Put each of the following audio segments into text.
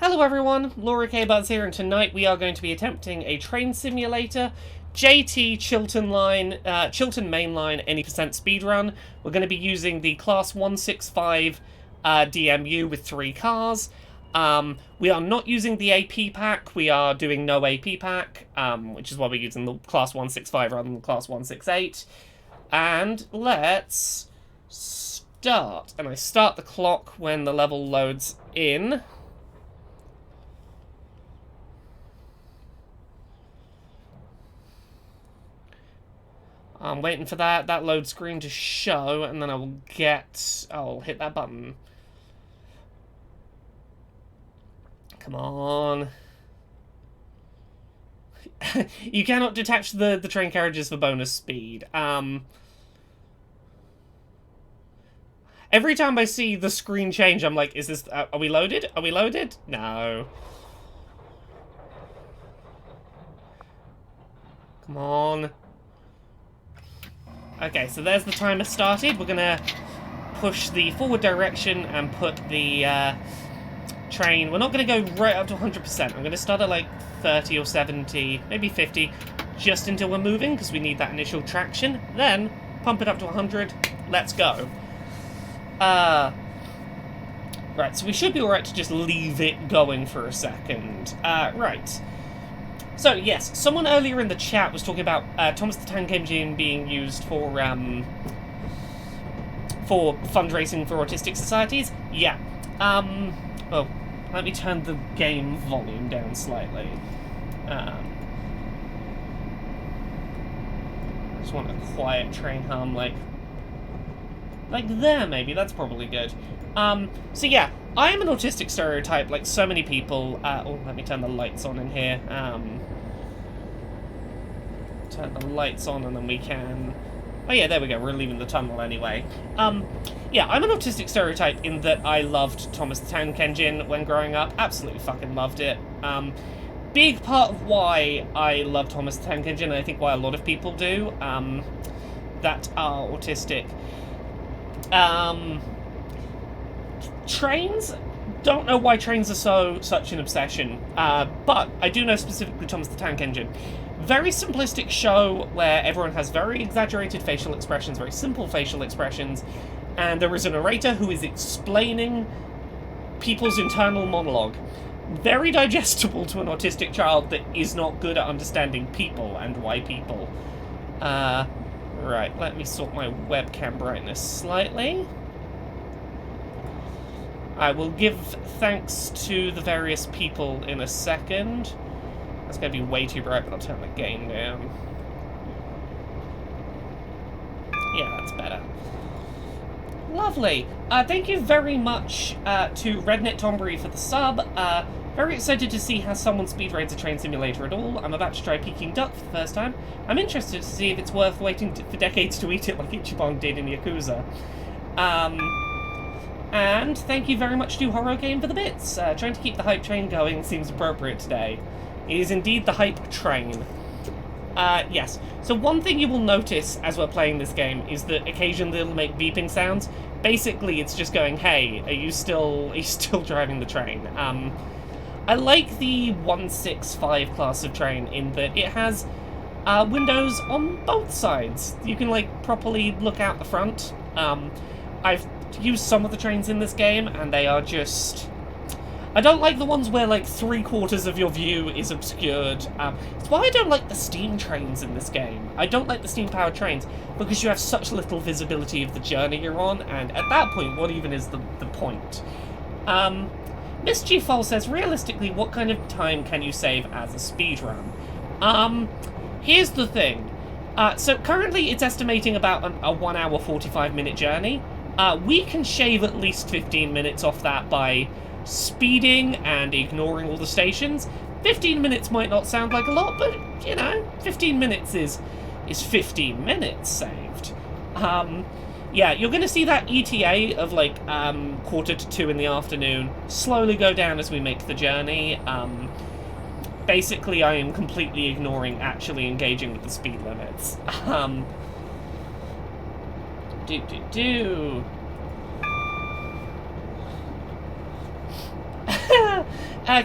Hello everyone, Laura K. Buzz here, and tonight we are going to be attempting a train simulator, JT Chiltern line, Chiltern main line, any percent speedrun. We're going to be using the class 165 DMU with 3 cars. We are not using the AP pack, we are doing no AP pack, which is why we're using the class 165 rather than the class 168. And let's start. And I start the clock when the level loads in. I'm waiting for that load screen to show, and then I'll hit that button. Come on. You cannot detach the train carriages for bonus speed. Every time I see the screen change, I'm like, is this, are we loaded? Are we loaded? No. Come on. Okay, so there's the timer started. We're gonna push the forward direction and put the train. We're not gonna go right up to 100%. I'm gonna start at like 30 or 70, maybe 50, just until we're moving, because we need that initial traction. Then pump it up to 100. Let's go. Right, so we should be alright to just leave it going for a second. Right. So, yes, someone earlier in the chat was talking about Thomas the Tank Engine being used for fundraising for autistic societies. Yeah. Oh, let me turn the game volume down slightly. I just want a quiet train hum, like there, maybe. That's probably good. So yeah, I am an autistic stereotype, like so many people. Oh, let me turn the lights on in here. Turn the lights on and then we can... Oh yeah, there we go, we're leaving the tunnel anyway. Yeah, I'm an autistic stereotype in that I loved Thomas the Tank Engine when growing up. Absolutely fucking loved it. Big part of why I love Thomas the Tank Engine, and I think why a lot of people do, that are autistic. Trains? Don't know why trains are such an obsession, but I do know specifically Thomas the Tank Engine. Very simplistic show where everyone has very exaggerated facial expressions, very simple facial expressions, and there is a narrator who is explaining people's internal monologue. Very digestible to an autistic child that is not good at understanding people and why people. Right, let me sort my webcam brightness slightly. I will give thanks to the various people in a second. That's going to be way too bright, but I'll turn the gain down. Yeah, that's better. Lovely. Thank you very much to Rednet Tombury for the sub. Very excited to see how someone speedruns a train simulator at all. I'm about to try Peking Duck for the first time. I'm interested to see if it's worth waiting for decades to eat it like Ichiban did in Yakuza. And thank you very much to Horror Game for the bits. Trying to keep the hype train going seems appropriate today. It is indeed the hype train. Yes. So one thing you will notice as we're playing this game is that occasionally it'll make beeping sounds. Basically, it's just going, hey, are you still driving the train? I like the 165 class of train in that it has windows on both sides. You can, like, properly look out the front. I've used some of the trains in this game, and they are just... I don't like the ones where, like, 3/4 of your view is obscured. It's why I don't like the steam trains in this game. I don't like the steam-powered trains, because you have such little visibility of the journey you're on, and at that point, what even is the point? Mischief says, realistically, what kind of time can you save as a speedrun? Here's the thing. So currently, it's estimating about a 1 hour, 45-minute journey. We can shave at least 15 minutes off that by speeding and ignoring all the stations. 15 minutes might not sound like a lot, but, you know, 15 minutes is 15 minutes saved. Yeah, you're going to see that ETA of, like, 1:45 in the afternoon slowly go down as we make the journey. Basically, I am completely ignoring actually engaging with the speed limits.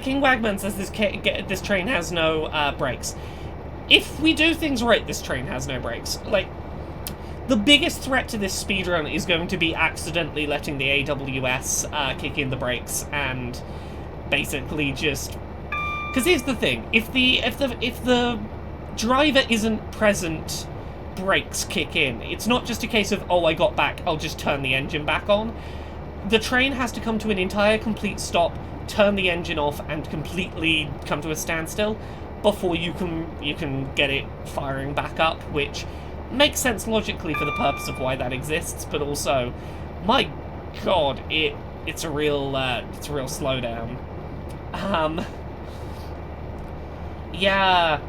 King Wagman says this train has no brakes. If we do things right, this train has no brakes. Like, the biggest threat to this speedrun is going to be accidentally letting the AWS kick in the brakes and basically just... Because here's the thing: if the driver isn't present, brakes kick in. It's not just a case of, oh, I got back, I'll just turn the engine back on. The train has to come to an entire complete stop, turn the engine off, and completely come to a standstill before you can get it firing back up, which makes sense logically for the purpose of why that exists, but also, my god, it's a real slowdown. Yeah.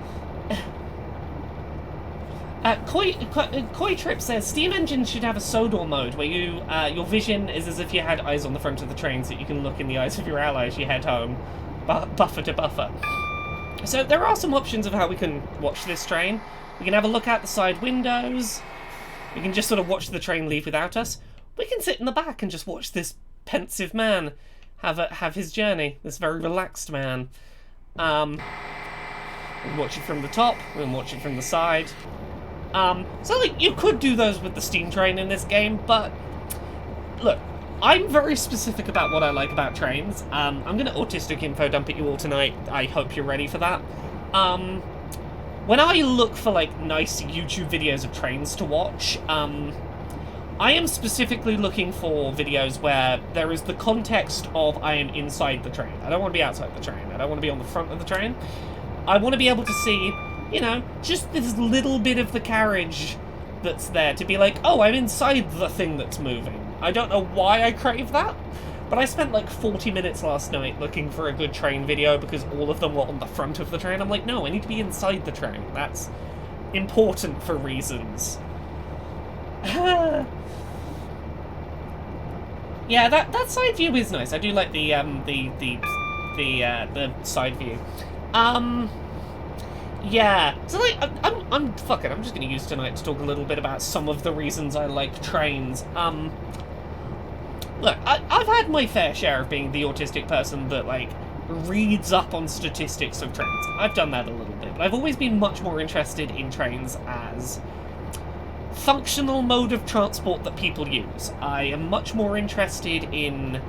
Koi Trip says Steam engines should have a Sodor mode where you your vision is as if you had eyes on the front of the train, so you can look in the eyes of your ally as you head home, buffer to buffer. So there are some options of how we can watch this train. We can have a look out the side windows. We can just sort of watch the train leave without us. We can sit in the back and just watch this pensive man have his journey. This very relaxed man. We can watch it from the top. We can watch it from the side. So like, you could do those with the steam train in this game, but look, I'm very specific about what I like about trains. I'm gonna autistic info dump at you all tonight. I hope you're ready for that. When I look for like nice YouTube videos of trains to watch, I am specifically looking for videos where there is the context of I am inside the train. I don't want to be outside the train. I don't want to be on the front of the train. I want to be able to see, you know, just this little bit of the carriage that's there to be like, oh, I'm inside the thing that's moving. I don't know why I crave that, but I spent like 40 minutes last night looking for a good train video because all of them were on the front of the train. I'm like, no, I need to be inside the train. That's important for reasons. Yeah, that side view is nice. I do like the side view. Yeah, so like, fuck it, I'm just gonna use tonight to talk a little bit about some of the reasons I like trains. Look, I've had my fair share of being the autistic person that, like, reads up on statistics of trains. I've done that a little bit, but I've always been much more interested in trains as functional mode of transport that people use. I am much more interested in...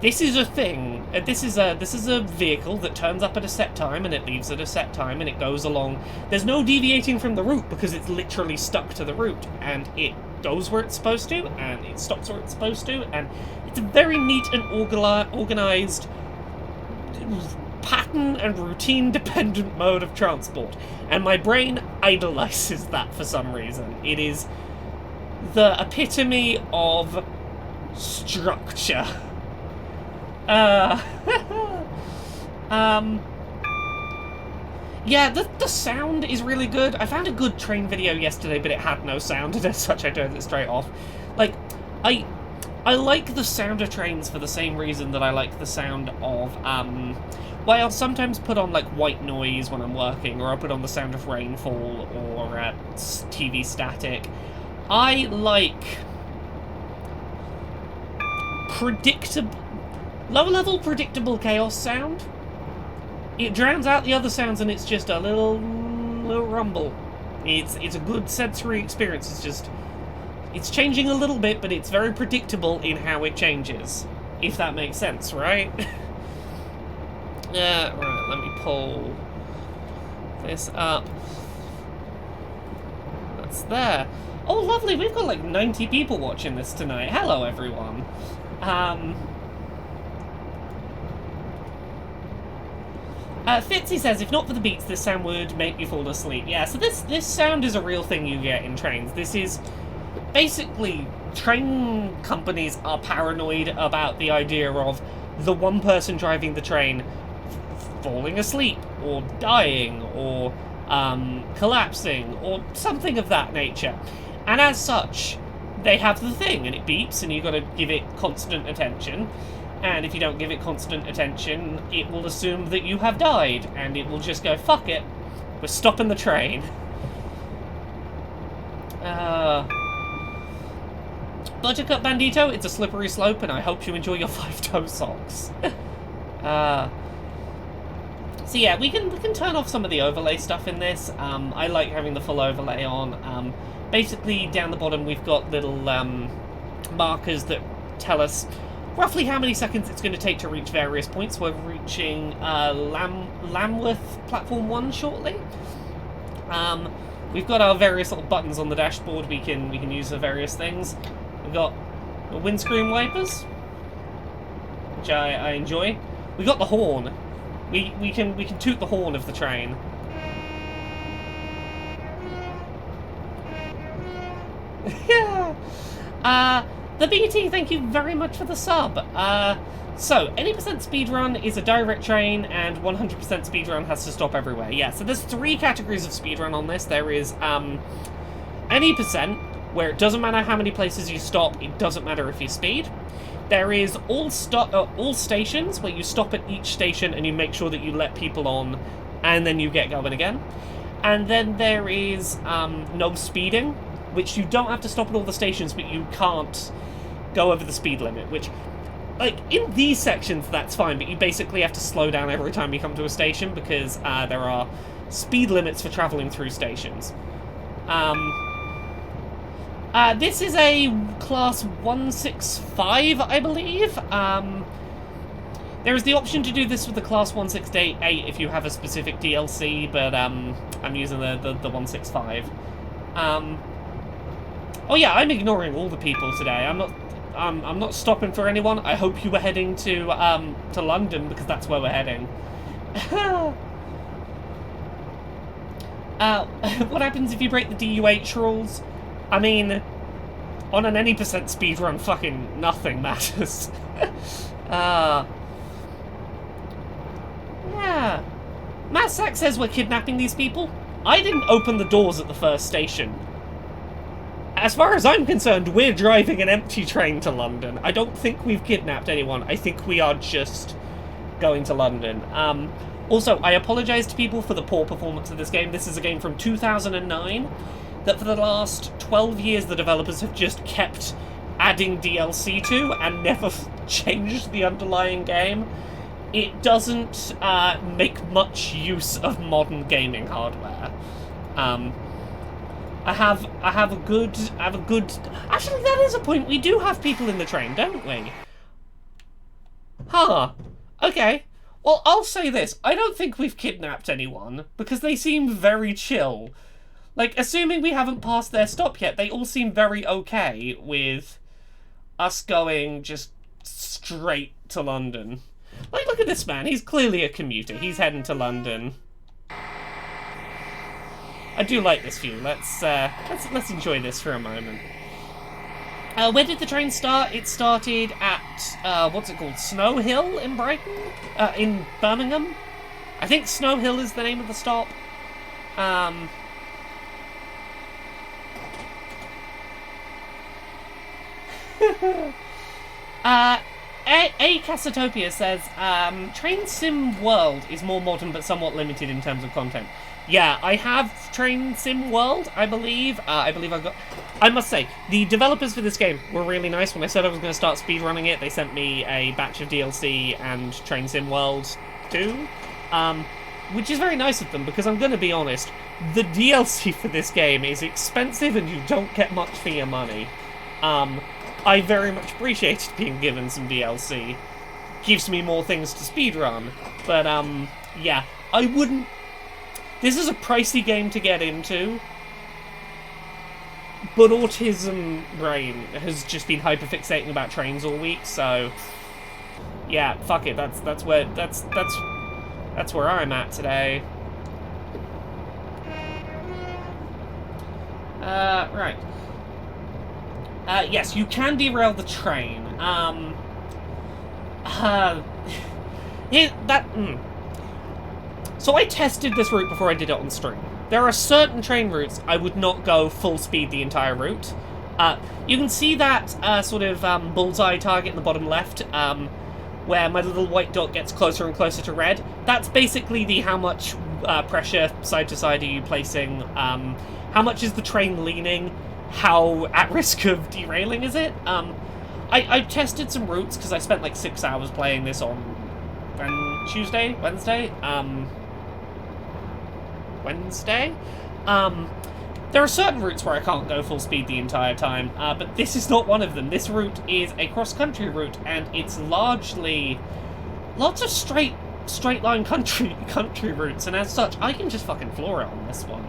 This is a thing. This is a vehicle that turns up at a set time and it leaves at a set time and it goes along. There's no deviating from the route because it's literally stuck to the route, and it goes where it's supposed to and it stops where it's supposed to, and it's a very neat and organized, pattern and routine dependent mode of transport. And my brain idolizes that for some reason. It is the epitome of structure. Yeah, the sound is really good. I found a good train video yesterday, but it had no sound, and as such I turned it straight off. Like, I like the sound of trains for the same reason that I like the sound of, well, I'll sometimes put on, like, white noise when I'm working, or I'll put on the sound of rainfall, or TV static. I like low-level predictable chaos sound. It drowns out the other sounds and it's just a little rumble. It's a good sensory experience. It's just, it's changing a little bit, but it's very predictable in how it changes. If that makes sense, right? Right, let me pull this up. That's there. Oh, lovely, we've got like 90 people watching this tonight. Hello, everyone. Fitzy says, if not for the beats, this sound would make you fall asleep. Yeah, so this sound is a real thing you get in trains. This is basically, train companies are paranoid about the idea of the one person driving the train falling asleep, or dying, or collapsing, or something of that nature. And as such, they have the thing, and it beeps, and you've got to give it constant attention. And if you don't give it constant attention, it will assume that you have died, and it will just go, fuck it, we're stopping the train. Buttercup Bandito, it's a slippery slope, and I hope you enjoy your 5-toe socks. So yeah, we can turn off some of the overlay stuff in this. I like having the full overlay on. Basically, down the bottom we've got little markers that tell us roughly how many seconds it's going to take to reach various points. We're reaching Lamworth Platform 1 shortly. We've got our various little buttons on the dashboard we can use for various things. We've got the windscreen wipers, which I enjoy. We got the horn. We can toot the horn of the train. Yeah. The BT, thank you very much for the sub. So, any percent speedrun is a direct train, and 100% speedrun has to stop everywhere. Yeah, so there's 3 categories of speedrun on this. There is any percent, where it doesn't matter how many places you stop, it doesn't matter if you speed. There is all stations, where you stop at each station and you make sure that you let people on, and then you get going again. And then there is no speeding, which you don't have to stop at all the stations, but you can't go over the speed limit, which, like, in these sections, that's fine, but you basically have to slow down every time you come to a station, because there are speed limits for travelling through stations. This is a class 165, I believe. There is the option to do this with the class 168 if you have a specific DLC, but I'm using the 165. Oh yeah, I'm ignoring all the people today. I'm not stopping for anyone. I hope you were heading to London, because that's where we're heading. What happens if you break the DUH rules? I mean, on an any percent speedrun, fucking nothing matters. Yeah. Matt Sack says we're kidnapping these people. I didn't open the doors at the first station. As far as I'm concerned, we're driving an empty train to London. I don't think we've kidnapped anyone. I think we are just going to London. Also, I apologise to people for the poor performance of this game. This is a game from 2009. That for the last 12 years the developers have just kept adding DLC to and never changed the underlying game. It doesn't make much use of modern gaming hardware. I have a good... Actually, that is a point. We do have people in the train, don't we? Huh. Okay. Well, I'll say this. I don't think we've kidnapped anyone, because they seem very chill. Like, assuming we haven't passed their stop yet, they all seem very okay with us going just straight to London. Like, look at this man. He's clearly a commuter. He's heading to London. I do like this view. Let's enjoy this for a moment. Where did the train start? It started at, what's it called? Snow Hill in Brighton? In Birmingham? I think Snow Hill is the name of the stop. A Casatopia says, Train Sim World is more modern but somewhat limited in terms of content. Yeah, I have Train Sim World, I believe. I must say, the developers for this game were really nice. When I said I was going to start speedrunning it, they sent me a batch of DLC and Train Sim World 2. Which is very nice of them, because I'm going to be honest, the DLC for this game is expensive and you don't get much for your money. I very much appreciated being given some DLC. Gives me more things to speedrun. But, yeah, I wouldn't... This is a pricey game to get into, but Autism Brain has just been hyperfixating about trains all week, so... Yeah, fuck it, that's where I'm at today. Right. Yes, you can derail the train. So I tested this route before I did it on stream. There are certain train routes I would not go full speed the entire route. You can see that sort of bullseye target in the bottom left, where my little white dot gets closer and closer to red. That's basically the how much pressure side to side are you placing, how much is the train leaning, how at risk of derailing is it? I tested some routes because I spent like 6 hours playing this on Wednesday. Wednesday. There are certain routes where I can't go full speed the entire time, but this is not one of them. This route is a cross-country route, and it's largely lots of straight line country routes, and as such, I can just fucking floor it on this one.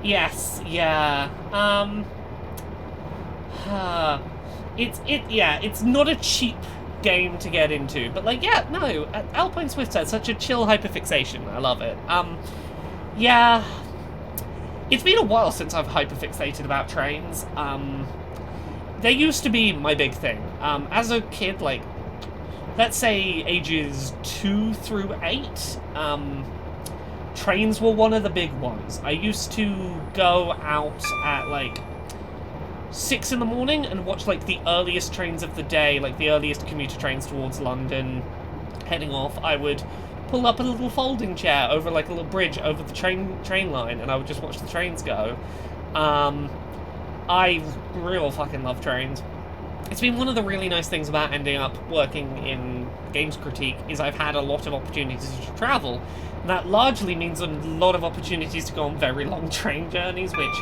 Yes, yeah. It's not a cheap game to get into, but like, yeah, no, Alpine Swift has such a chill hyperfixation. I love it. Yeah, it's been a while since I've hyperfixated about trains. They used to be my big thing. As a kid, like, let's say ages 2 through 8, trains were one of the big ones. I used to go out at, like, 6 in the morning and watch, like, the earliest trains of the day, like, the earliest commuter trains towards London heading off. I would pull up a little folding chair over, like, a little bridge over the train line, and I would just watch the trains go. I real fucking love trains. It's been one of the really nice things about ending up working in games critique is I've had a lot of opportunities to travel. And that largely means a lot of opportunities to go on very long train journeys, which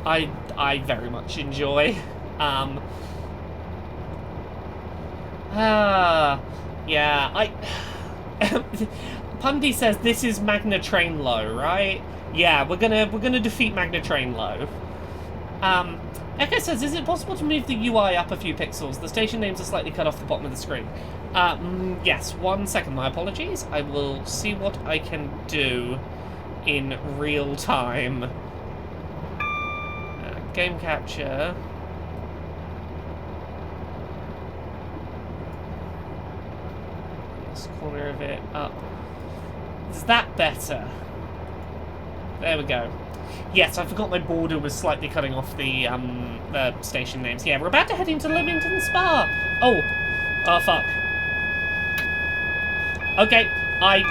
I very much enjoy. Yeah, Pundy says this is Magna Train Low, right? Yeah, we're gonna defeat Magna Train Low. Echo says, is it possible to move the UI up a few pixels? The station names are slightly cut off the bottom of the screen. Yes, 1 second, my apologies. I will see what I can do in real time. Game capture. This corner of it up. Is that better? There we go. Yes, I forgot my border was slightly cutting off the station names. Yeah, we're about to head into Leamington Spa. Oh. Oh, fuck. Okay, are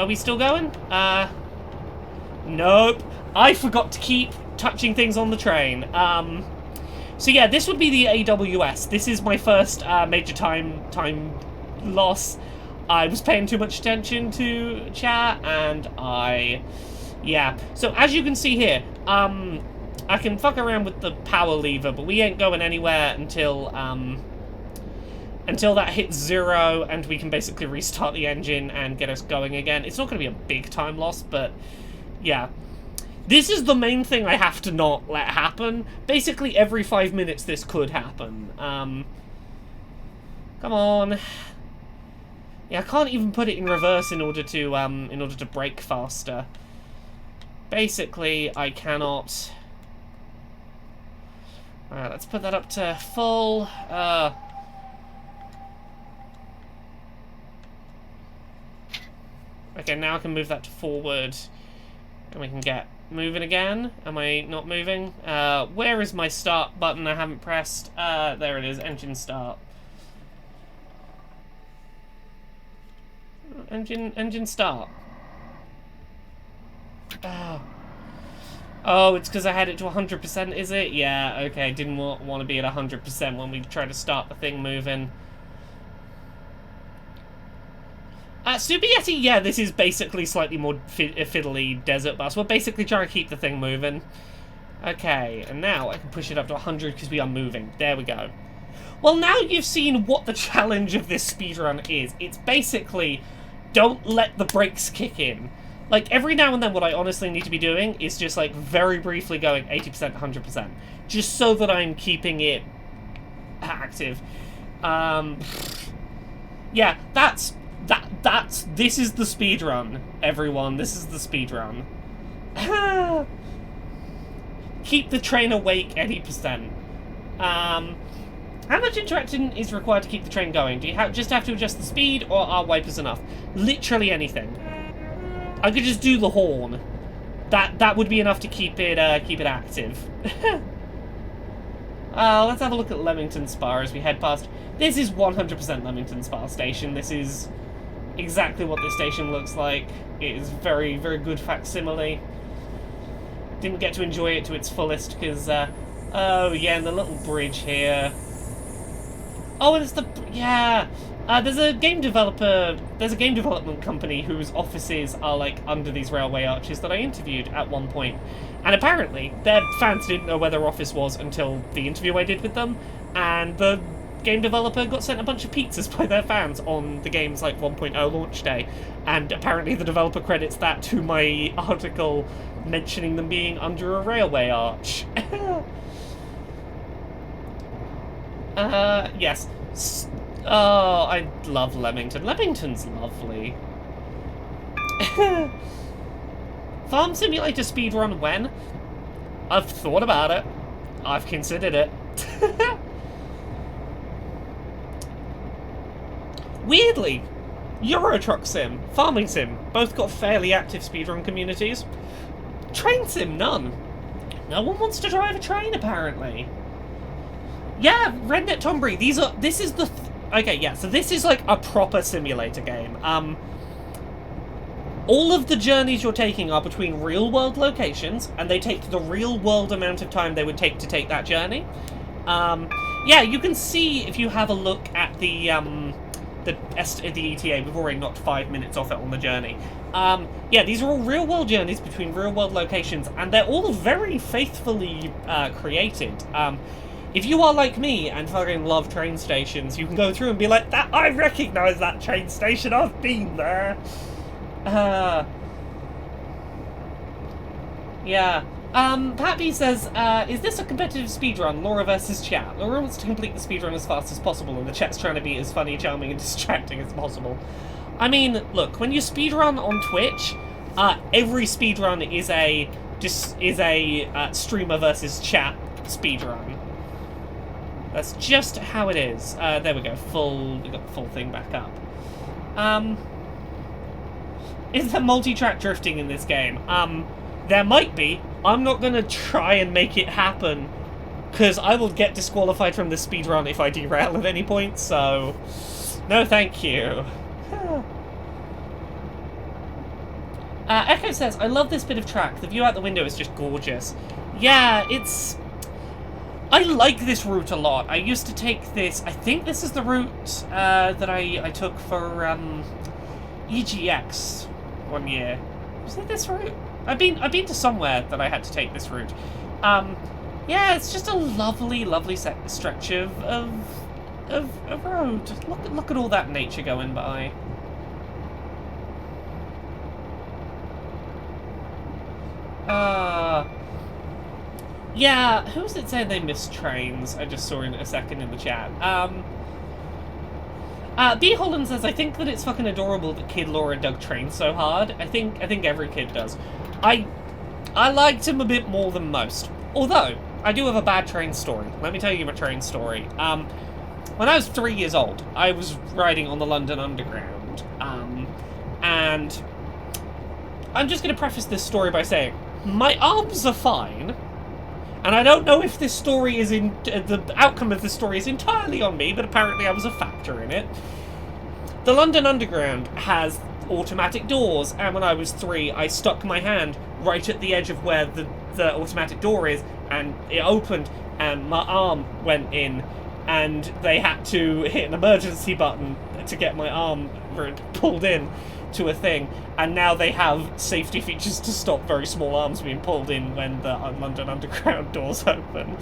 we still going? Nope. I forgot to keep touching things on the train. So yeah, this would be the AWS. This is my first major time loss. I was paying too much attention to chat, and yeah. So as you can see here, I can fuck around with the power lever, but we ain't going anywhere until that hits 0, and we can basically restart the engine and get us going again. It's not going to be a big time loss, but yeah. This is the main thing I have to not let happen. Basically, every 5 minutes this could happen. Come on. Yeah, I can't even put it in reverse in order to brake faster. Basically, I cannot. Alright, let's put that up to full. Okay, now I can move that to forward. And we can get moving again. Am I not moving? Where is my start button? I haven't pressed. There it is. Engine start. Engine start. Oh, it's because I had it to 100%, is it? Yeah, okay. Didn't want to be at 100% when we try to start the thing moving. Super Yeti, yeah, this is basically slightly more fiddly desert bus. We're basically trying to keep the thing moving. Okay, and now I can push it up to 100 because we are moving. There we go. Well, now you've seen what the challenge of this speedrun is. It's basically, don't let the brakes kick in. Like, every now and then what I honestly need to be doing is just, like, very briefly going 80%, 100%. Just so that I'm keeping it active. Yeah, this is the speedrun, everyone. This is the speedrun. Keep the train awake 80%. How much interaction is required to keep the train going? Do you just have to adjust the speed, or are wipers enough? Literally anything. I could just do the horn. That would be enough to keep it active. Let's have a look at Leamington Spa as we head past. This is 100% Leamington Spa station. This is exactly what this station looks like. It is very, very good facsimile. Didn't get to enjoy it to its fullest because, Oh, yeah, and the little bridge here. Oh, and it's the... Yeah. There's a game development company whose offices are, like, under these railway arches that I interviewed at one point. And apparently, their fans didn't know where their office was until the interview I did with them. And the game developer got sent a bunch of pizzas by their fans on the game's, like, 1.0 launch day. And apparently the developer credits that to my article mentioning them being under a railway arch. Yes. Oh, I love Leamington. Leamington's lovely. Farm Simulator speedrun when? I've thought about it. I've considered it. Weirdly, Euro Truck Sim, Farming Sim, both got fairly active speedrun communities. Train Sim, none. No one wants to drive a train, apparently. Yeah, Rednet Tombury, this is the... Okay, yeah, so this is like a proper simulator game. All of the journeys you're taking are between real-world locations, and they take the real-world amount of time they would take to take that journey. Yeah, you can see if you have a look at the ETA, we've already knocked 5 minutes off it on the journey. Yeah, these are all real-world journeys between real-world locations, and they're all very faithfully created. If you are like me and fucking love train stations, you can go through and be like, "That I recognise that train station, I've been there." Yeah. Pat B says, is this a competitive speedrun? Laura versus chat. Laura wants to complete the speedrun as fast as possible, and the chat's trying to be as funny, charming, and distracting as possible. I mean, look, when you speedrun on Twitch, every speedrun is a streamer versus chat speedrun. That's just how it is. There we go. We got the full thing back up. Is there multi-track drifting in this game? There might be. I'm not gonna try and make it happen, because I will get disqualified from the speedrun if I derail at any point, so... No thank you. Echo says, I love this bit of track. The view out the window is just gorgeous. Yeah, it's... I like this route a lot. I used to take this... I think this is the route that I took for EGX one year. Was it this route? I've been to somewhere that I had to take this route. Yeah, it's just a lovely, lovely stretch of road. Look at all that nature going by. Yeah, who's it saying they miss trains? I just saw in a second in the chat. B. Holland says, I think that it's fucking adorable that Kid Laura dug trains so hard. I think every kid does. I liked him a bit more than most. Although, I do have a bad train story. Let me tell you my train story. When I was 3 years old, I was riding on the London Underground. And I'm just going to preface this story by saying, my arms are fine. And I don't know if this story is the outcome of this story is entirely on me, but apparently I was a factor in it. The London Underground has automatic doors, and when I was 3, I stuck my hand right at the edge of where the automatic door is, and it opened, and my arm went in, and they had to hit an emergency button to get my arm pulled in to a thing, and now they have safety features to stop very small arms being pulled in when the London Underground doors open.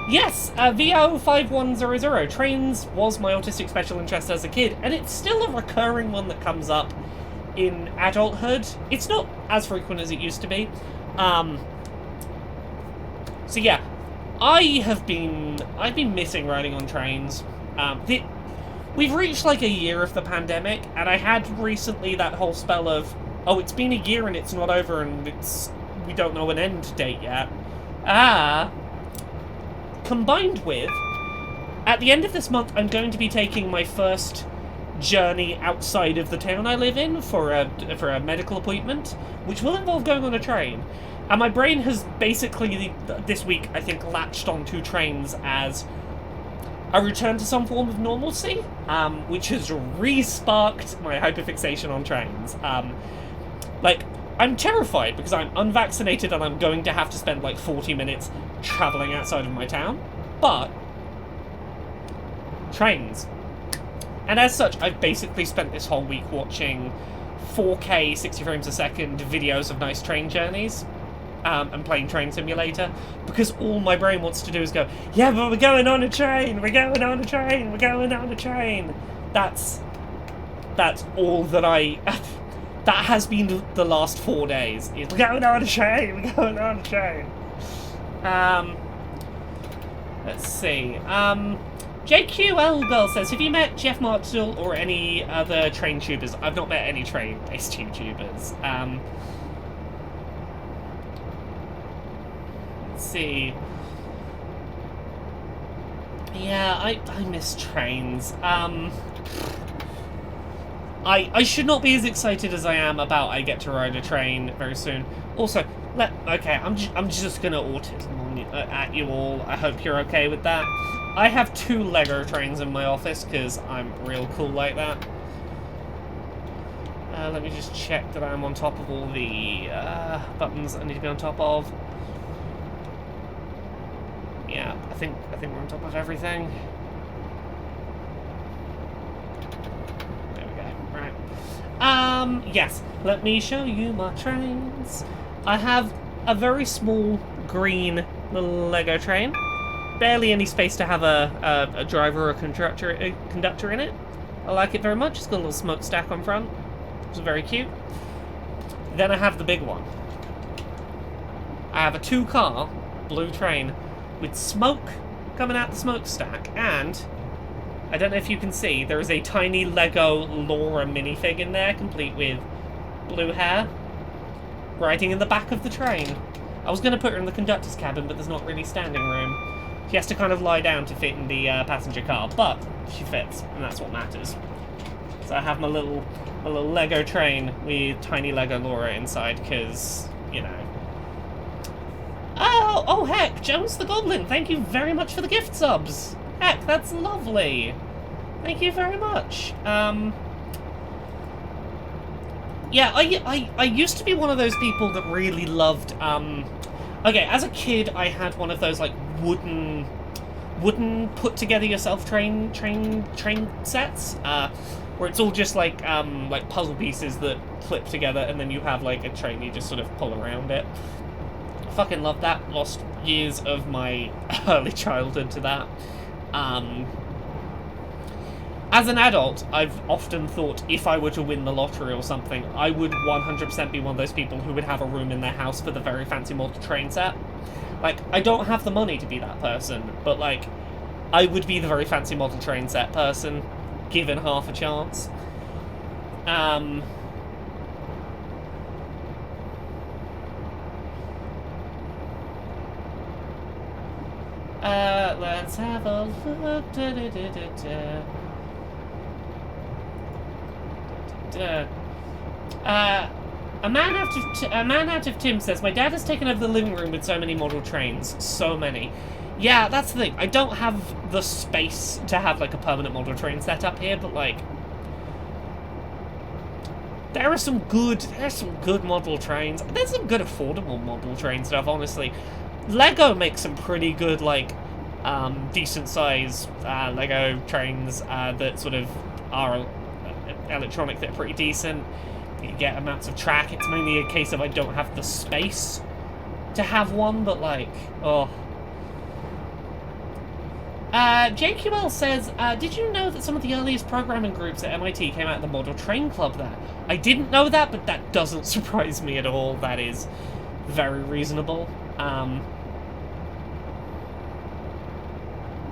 Yes, VO5100, trains was my autistic special interest as a kid, and it's still a recurring one that comes up in adulthood. It's not as frequent as it used to be. So yeah, I've been missing riding on trains. We've reached like a year of the pandemic, and I had recently that whole spell of, oh, it's been a year and it's not over, and we don't know an end date yet. Combined with, at the end of this month, I'm going to be taking my first journey outside of the town I live in for a medical appointment, which will involve going on a train. And my brain has basically, this week, I think, latched onto trains as a return to some form of normalcy, which has re-sparked my hyperfixation on trains. Like, I'm terrified because I'm unvaccinated and I'm going to have to spend like 40 minutes travelling outside of my town. But trains. And as such, I've basically spent this whole week watching 4K 60 frames a second videos of nice train journeys and playing Train Simulator, because all my brain wants to do is go, yeah, but we're going on a train, we're going on a train, we're going on a train. That's all that that has been the last 4 days. We're going on a train, we're going on a train. Let's see. JQL Girl says, have you met Jeff Martell or any other train tubers? I've not met any train-based tubers. Let's see. Yeah, I miss trains. I should not be as excited as I am about I get to ride a train very soon. Also, okay, I'm just gonna autism at you all. I hope you're okay with that. I have 2 Lego trains in my office because I'm real cool like that. Let me just check that I'm on top of all the buttons I need to be on top of. Yeah, I think we're on top of everything. There we go. Right. Yes. Let me show you my trains. I have a very small green little Lego train. Barely any space to have a driver or a conductor in it. I like it very much. It's got a little smokestack on front. It's very cute. Then I have the big one. I have a 2-car blue train with smoke coming out the smokestack, and I don't know if you can see, there is a tiny Lego Laura minifig in there, complete with blue hair, riding in the back of the train. I was going to put her in the conductor's cabin, but there's not really standing room. She has to kind of lie down to fit in the passenger car, but she fits, and that's what matters. So I have my little Lego train with tiny Lego Laura inside, because, you know. Oh, heck, Jones the Goblin, thank you very much for the gift subs. Heck, that's lovely. Thank you very much. Yeah, I used to be one of those people that really loved, okay, as a kid, I had one of those, like, wooden put-together-yourself train sets, where it's all just, like puzzle pieces that clip together, and then you have, like, a train you just sort of pull around it. I fucking love that. Lost years of my early childhood to that. As an adult, I've often thought if I were to win the lottery or something, I would 100% be one of those people who would have a room in their house for the very fancy model train set. Like, I don't have the money to be that person, but, like, I would be the very fancy model train set person, given half a chance. Let's have a look. A man out of Tim says, my dad has taken over the living room with so many model trains. So many. Yeah, that's the thing. I don't have the space to have, like, a permanent model train set up here, but, like, there are some good model trains. There's some good affordable model train stuff, honestly. Lego makes some pretty good, like, decent size Lego trains that sort of are electronic, that are pretty decent. You get amounts of track. It's mainly a case of I don't have the space to have one, but, like, oh. JQL says, did you know that some of the earliest programming groups at MIT came out of the Model Train Club there? I didn't know that, but that doesn't surprise me at all. That is very reasonable.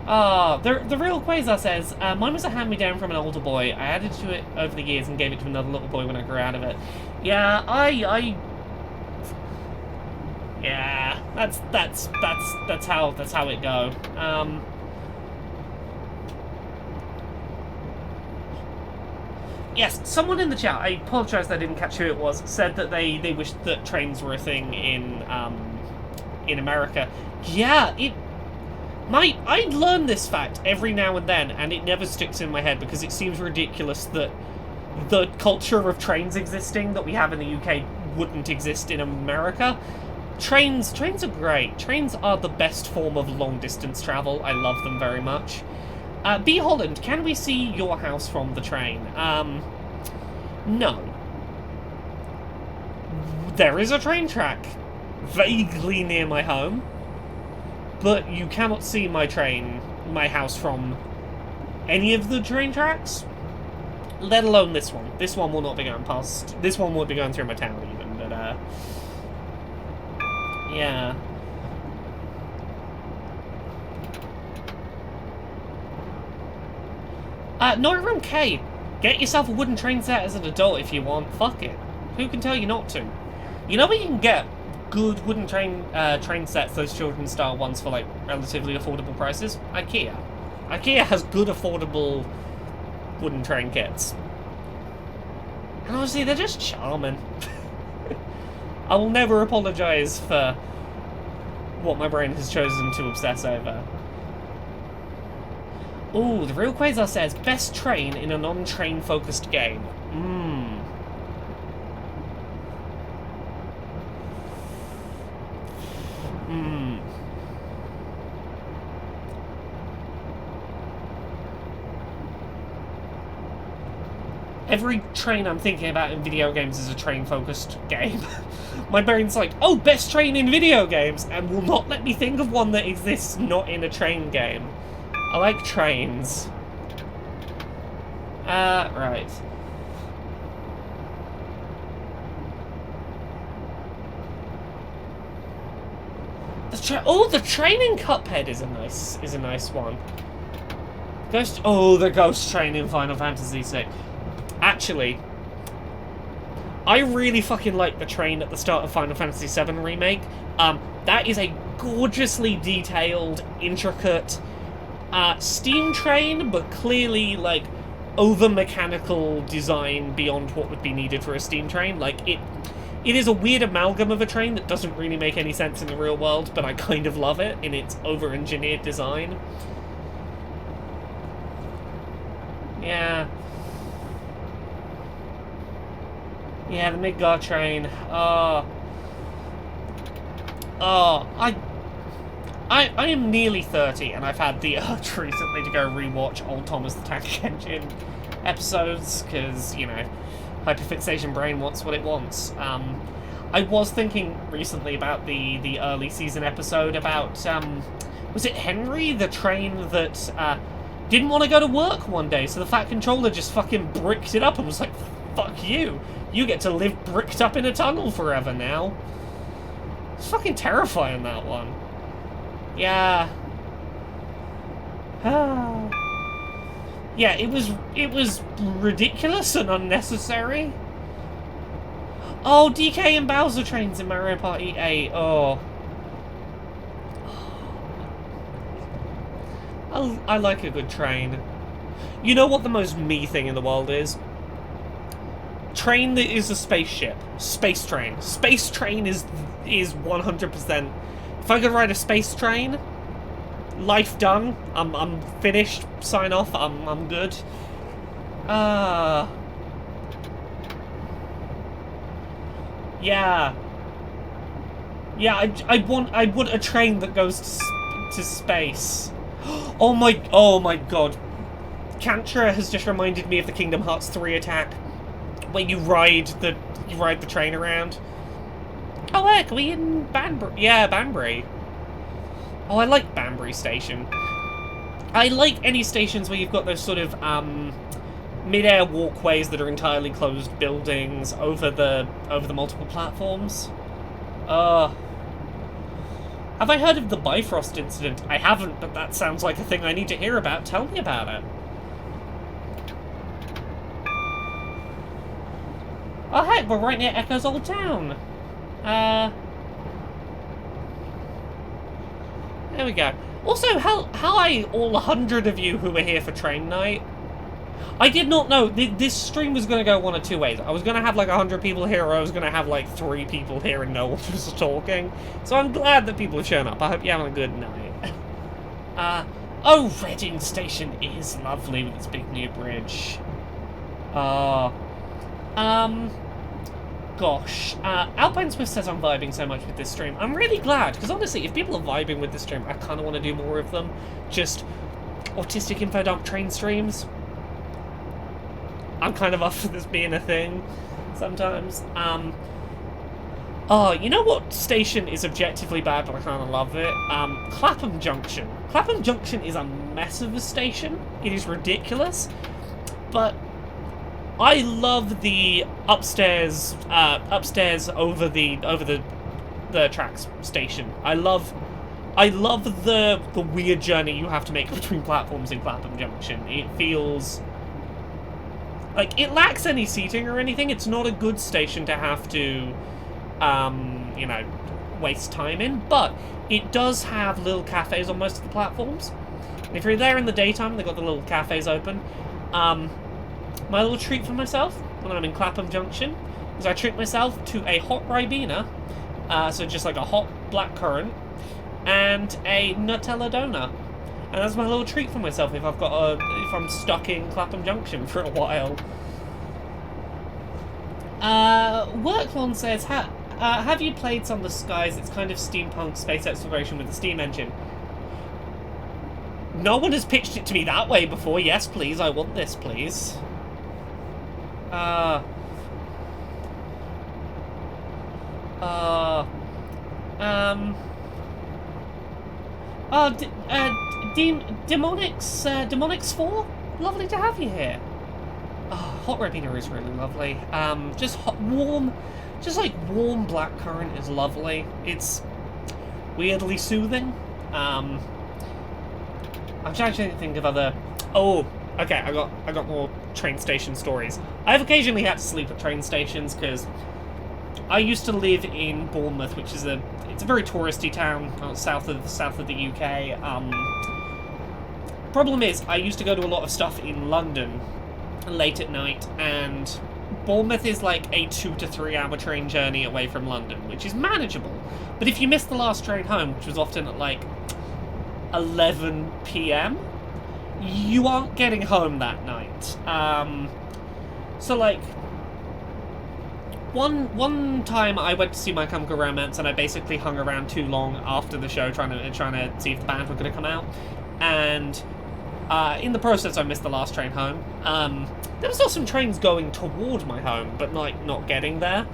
The real Quasar says, mine was a hand-me-down from an older boy. I added to it over the years and gave it to another little boy when I grew out of it. Yeah, yeah, that's how it go. Yes, someone in the chat, I apologise that I didn't catch who it was, said that they wished that trains were a thing in America. Yeah, I learn this fact every now and then, and it never sticks in my head because it seems ridiculous that the culture of trains existing that we have in the UK wouldn't exist in America. Trains are great. Trains are the best form of long-distance travel. I love them very much. B. Holland, can we see your house from the train? No. There is a train track vaguely near my home, but you cannot see my house from any of the train tracks, let alone this one. This one will not be going past, this one won't be going through my town even, but, yeah. Room K, get yourself a wooden train set as an adult if you want. Fuck it. Who can tell you not to? You know where you can get good wooden train sets, those children's-style ones, for, like, relatively affordable prices? IKEA. IKEA has good, affordable wooden train kits. And honestly, they're just charming. I will never apologise for what my brain has chosen to obsess over. Ooh, the real Quasar says, best train in a non-train focused game. Every train I'm thinking about in video games is a train-focused game. My brain's like, oh, best train in video games, and will not let me think of one that exists not in a train game. I like trains. Right. The train in Cuphead is a nice one. The ghost train in Final Fantasy VI. Actually, I really fucking like the train at the start of Final Fantasy VII Remake. That is a gorgeously detailed, intricate steam train, but clearly, like, over-mechanical design beyond what would be needed for a steam train. Like, it is a weird amalgam of a train that doesn't really make any sense in the real world, but I kind of love it in its over-engineered design. Yeah. Yeah, the Midgard train. I am nearly 30, and I've had the urge recently to go rewatch old Thomas the Tank Engine episodes, because, you know, hyperfixation brain wants what it wants. I was thinking recently about the early season episode about, was it Henry, the train that didn't want to go to work one day, so the Fat Controller just fucking bricked it up and was like, fuck you. You get to live bricked up in a tunnel forever now. It's fucking terrifying, that one. Yeah. Yeah, it was ridiculous and unnecessary. Oh, DK and Bowser trains in Mario Party 8. Oh. I like a good train. You know what the most me thing in the world is? Train that is a spaceship. Space train. Space train is 100%. If I could ride a space train, life done. I'm finished. Sign off. I'm good. Yeah. Yeah, I want a train that goes to space. Oh my god. Kantra has just reminded me of the Kingdom Hearts 3 attack, where you ride the train around. Oh heck, are we in Banbury? Yeah, Banbury. Oh, I like Banbury Station. I like any stations where you've got those sort of mid-air walkways that are entirely closed buildings over the multiple platforms. Have I heard of the Bifrost incident? I haven't, but that sounds like a thing I need to hear about. Tell me about it. Oh heck, we're right near Echo's old town. There we go. Also, hi all 100 of you who were here for train night. I did not know this stream was going to go one of two ways. I was going to have like 100 people here, or I was going to have like 3 people here and no one was talking. So I'm glad that people have shown up. I hope you're having a good night. Oh, Reading Station is lovely with its big new bridge. gosh. Alpine Swift says I'm vibing so much with this stream. I'm really glad, because honestly, if people are vibing with this stream, I kind of want to do more of them. Just autistic info dump train streams. I'm kind of up for this being a thing sometimes. Oh, you know what station is objectively bad, but I kind of love it? Clapham Junction. Clapham Junction is a mess of a station. It is ridiculous. But I love the upstairs over the tracks station. I love the weird journey you have to make between platforms in Clapham Junction. It feels like it lacks any seating or anything. It's not a good station to have to you know, waste time in, but it does have little cafes on most of the platforms. And if you're there in the daytime, they've got the little cafes open. My little treat for myself when I'm in Clapham Junction is I treat myself to a hot Ribena, so just like a hot black currant, and a Nutella donut. And that's my little treat for myself if if I'm stuck in Clapham Junction for a while. Worklon says, have you played Some of the Skies? It's kind of steampunk space exploration with the steam engine. No one has pitched it to me that way before. Yes, please. I want this, please. Demonics 4? Lovely to have you here. Oh, hot Ribena is really lovely. Just warm blackcurrant is lovely. It's weirdly soothing. I'm trying to think of other... Oh, okay, I got more train station stories. I've occasionally had to sleep at train stations because I used to live in Bournemouth, which is it's a very touristy town south of the UK. Problem is, I used to go to a lot of stuff in London late at night, and Bournemouth is like a 2 to 3 hour train journey away from London, which is manageable. But if you miss the last train home, which was often at like 11 PM, you aren't getting home that night. So like one time I went to see My Chemical Romance, and I basically hung around too long after the show trying to see if the band were going to come out, and in the process I missed the last train home. There were still some trains going toward my home, but like not getting there.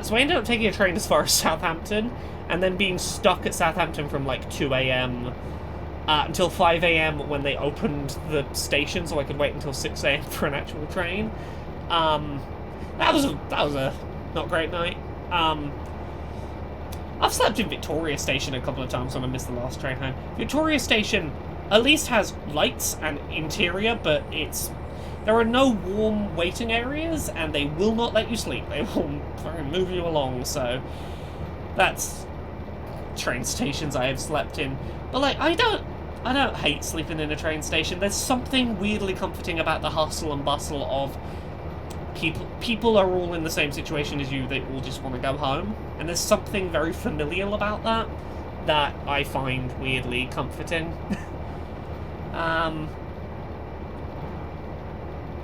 So I ended up taking a train as far as Southampton, and then being stuck at Southampton from like 2 AM until 5 AM when they opened the station, so I could wait until 6 AM for an actual train. That was a not great night. I've slept in Victoria Station a couple of times when I missed the last train home. Victoria Station at least has lights and interior, but there are no warm waiting areas, and they will not let you sleep. They will move you along, so that's train stations I have slept in. But like, I don't hate sleeping in a train station. There's something weirdly comforting about the hustle and bustle of people are all in the same situation as you. They all just want to go home, and there's something very familial about that I find weirdly comforting.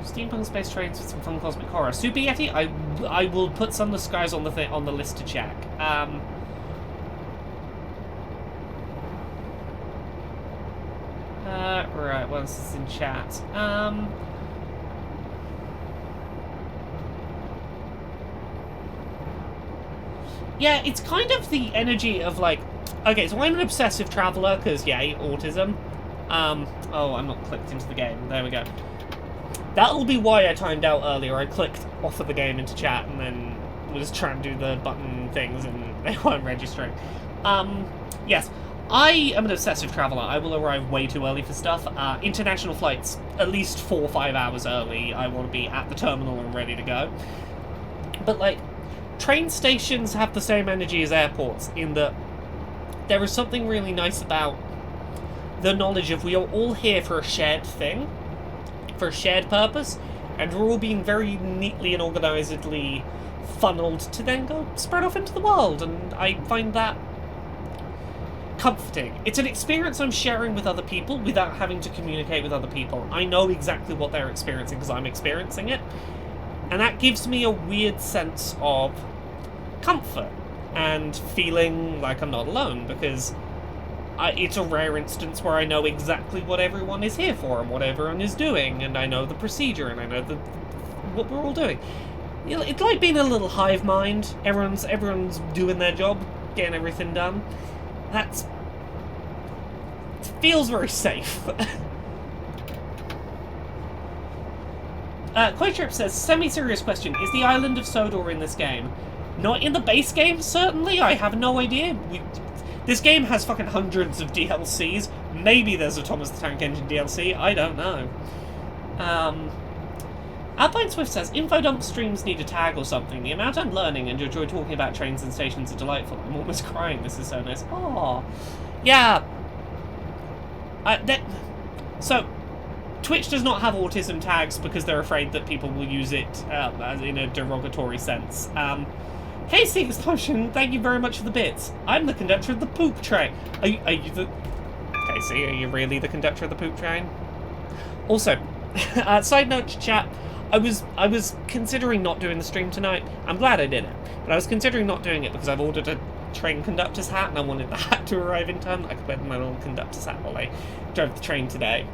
Steampunk space trains with some fun cosmic horror. Super Yeti, I will put Some of the Skies on the list to check. Right, what else is in chat? Yeah, it's kind of the energy of like, okay, so I'm an obsessive traveller, because, yay, autism. Oh, I'm not clicked into the game. There we go. That'll be why I timed out earlier. I clicked off of the game into chat and then was trying to do the button things and they weren't registering. Yes, I am an obsessive traveller. I will arrive way too early for stuff. International flights, at least 4 or 5 hours early. I want to be at the terminal and ready to go. But, like, train stations have the same energy as airports in that there is something really nice about the knowledge of we are all here for a shared thing, for a shared purpose, and we're all being very neatly and organizedly funneled to then go spread off into the world, and I find that comforting. It's an experience I'm sharing with other people without having to communicate with other people. I know exactly what they're experiencing because I'm experiencing it, And that gives me a weird sense of comfort and feeling like I'm not alone, because it's a rare instance where I know exactly what everyone is here for and what everyone is doing, and I know the procedure, and I know what we're all doing. You know, it's like being a little hive mind. Everyone's doing their job, getting everything done. It feels very safe. Quaytrip says, semi-serious question, is the island of Sodor in this game? Not in the base game, certainly. I have no idea. This game has fucking hundreds of DLCs. Maybe there's a Thomas the Tank Engine DLC. I don't know. Alpine Swift says, Infodump streams need a tag or something. The amount I'm learning and enjoy talking about trains and stations are delightful. I'm almost crying. This is so nice. Oh, yeah. So, Twitch does not have autism tags because they're afraid that people will use it as in a derogatory sense. Casey Explosion, thank you very much for the bits. I'm the conductor of the poop train. Are you the... Casey, are you really the conductor of the poop train? Also, side note to chat, I was considering not doing the stream tonight. I'm glad I did it, but I was considering not doing it because I've ordered a train conductor's hat and I wanted the hat to arrive in time. I could wear my little conductor's hat while I drove the train today.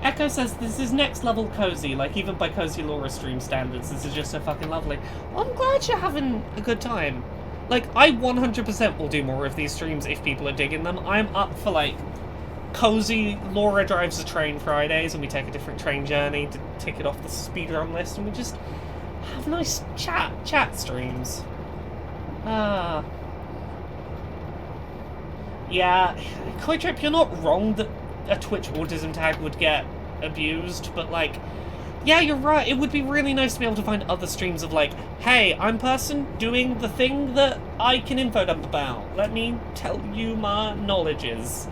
Echo says, this is next level cozy, like even by Cozy Laura stream standards, this is just so fucking lovely. Well, I'm glad you're having a good time. Like, I 100% will do more of these streams if people are digging them. I'm up for, like, Cozy Laura drives a train Fridays and we take a different train journey to tick it off the speedrun list and we just have nice chat streams. Yeah, Koitrip, you're not wrong that a Twitch autism tag would get abused, but, like, yeah, you're right. It would be really nice to be able to find other streams of, like, hey, I'm person doing the thing that I can infodump about. Let me tell you my knowledges.